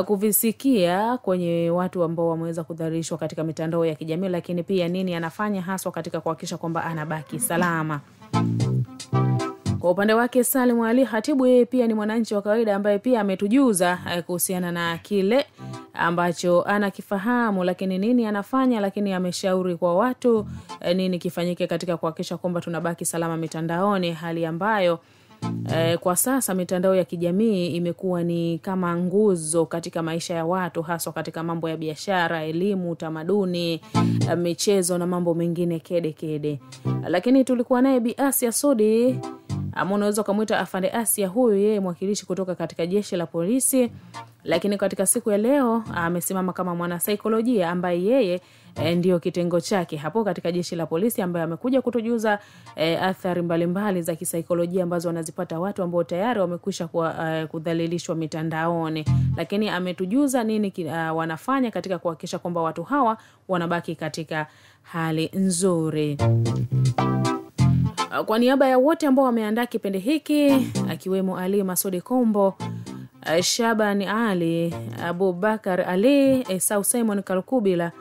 kuvisikia kwenye watu ambao wameweza kudhalilishwa katika mitandao ya kijamii, lakini pia nini anafanya haswa katika kuhakikisha kwamba anabaki salama. Kwa upande wake Salim Ali Hatibu, yeye pia ni mwananchi wa kawaida ambaye pia ametujuza kuhusiana na kile ambacho anakifahamu, lakini nini anafanya, lakini ameshauri kwa watu nini kifanyike katika kuhakikisha kwamba tunabaki salama mitandaoni, hali ambayo kwa sasa mitandao ya kijamii imekuwa ni kama nguzo katika maisha ya watu, haswa katika mambo ya biashara, elimu, tamaduni, michezo na mambo mengine kede. Lakini tulikuwa naye Bi Asia Sudi, ama unaweza kumuita Afande Asia. Huyu yeye mwakilishi kutoka katika jeshi la polisi, lakini katika siku ya leo amesimama kama mwana saikolojia ambaye yeye ndio kitengo chake hapo katika jeshi la polisi, ambaye amekuja kutujuza athari mbalimbali za kisaikolojia ambazo wanazipata watu ambao tayari wamekwisha kudhalilishwa mitandaoni, lakini ametujuza nini wanafanya katika kuhakikisha kwamba watu hawa wanabaki katika hali nzuri. Kwa niaba ya wote ambao wameandaa kipindi hiki, akiwemo Ali Masudi Kombo, Shaban Ali, Abubakar Ali, Esau Simon Kalkubila,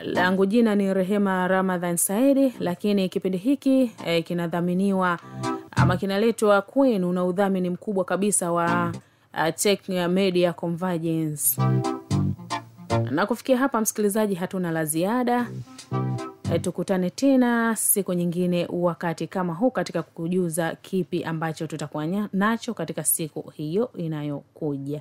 langu jina ni Rehema Ramadhan Saidi. Lakini kipindi hiki kinadhaminiwa ama kinaletwa kwenu na udhamini mkubwa kabisa wa Tech Media Convergence. Na kufikia hapa msikilizaji, hatuna la ziada. Tukutane tena siku nyingine wakati kama huu katika kukujuza kipi ambacho tutakuwa nacho katika siku hiyo inayokuja.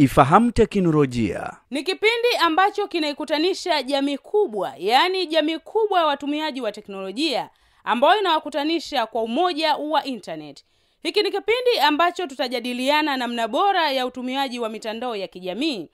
Ifahamu Teknolojia Ni kipindi ambacho kinaikutanisha jamii kubwa, yaani jamii kubwa ya watumiaji wa teknolojia ambayo inawakutanisha kwa umoja wa internet. Hiki ni kipindi ambacho tutajadiliana namna bora ya utumiaji wa mitandao ya kijamii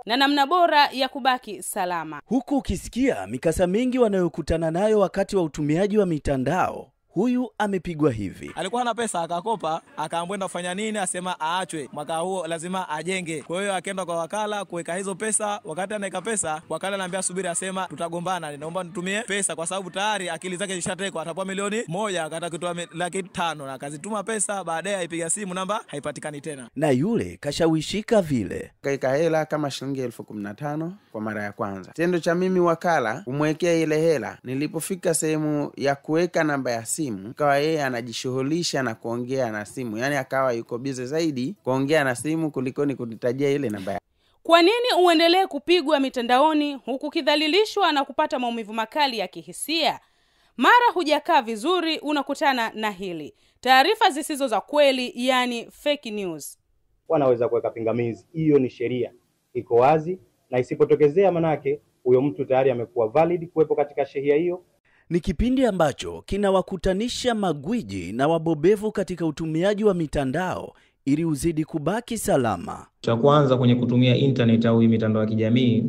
na namna bora ya kubaki salama. Huku ukisikia mikasa mingi wanayokutana nayo wakati wa utumiaji wa mitandao, huyu amepigwa hivi. Alikuwa na pesa akakopa, akaambiwa kufanya nini, asema aachwe. Mwaka huo lazima ajenge. Kwa hiyo akaenda kwa wakala kuweka hizo pesa. Wakati anaweka pesa, wakala anambia subiri, asema tutagombana, naomba nitumie pesa kwa sababu tayari akili zake zishatekwa. Atapewa milioni 1, akataka kutoa 500,000 na akazituma pesa. Baadaye aipiga simu, namba haipatikani tena. Na yule kashawishika vile. Kaika hela kama shilingi 15,000 kwa mara ya kwanza. Tendo cha mimi wakala kumwekea ile hela, nilipofika sehemu ya kuweka namba ya simu, kawa yeye anajishughulisha na kuongea na simu. Yaani akawa yuko busy zaidi kuongea na simu kuliko ni kunitajia ile namba ya. Kwa nini uendelee kupigwa mitandaoni huku kidhalilishwa na kupata maumivu makali ya kihisia? Mara hujakaa vizuri unakutana na hili. Taarifa zisizo za kweli, yani fake news. Wanaweza kuweka pingamizi. Hiyo ni sheria. Iko wazi na isipotokezea manake huyo mtu tayari amekuwa valid kuwepo katika sheria hiyo. Ni kipindi ambacho kinawakutanisha magwiji na wabobevu katika utumiaji wa mitandao ili uzidi kubaki salama. Cha kwanza kwenye kutumia internet au mitandao ya kijamii,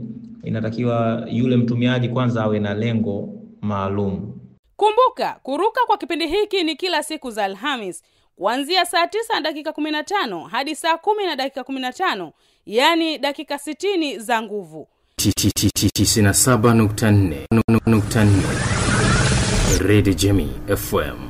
inatakiwa yule mtumiaji kwanza awe na lengo maalum. Kumbuka, kuruka kwa kipindi hiki ni kila siku za Alhamis kuanzia saa 9:15 hadi saa 10:15, yani dakika 60 za nguvu. 97.4 Radio Jamii FM.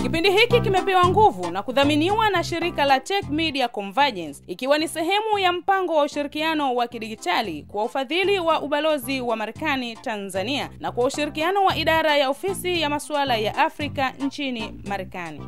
Kipindi hiki kimepewa nguvu na kudhaminiwa na shirika la Tech Media Convergence, ikiwa ni sehemu ya mpango wa ushirikiano wa kidigitali kwa ufadhili wa ubalozi wa Marekani Tanzania na kwa ushirikiano wa idara ya ofisi ya masuala ya Afrika nchini Marekani.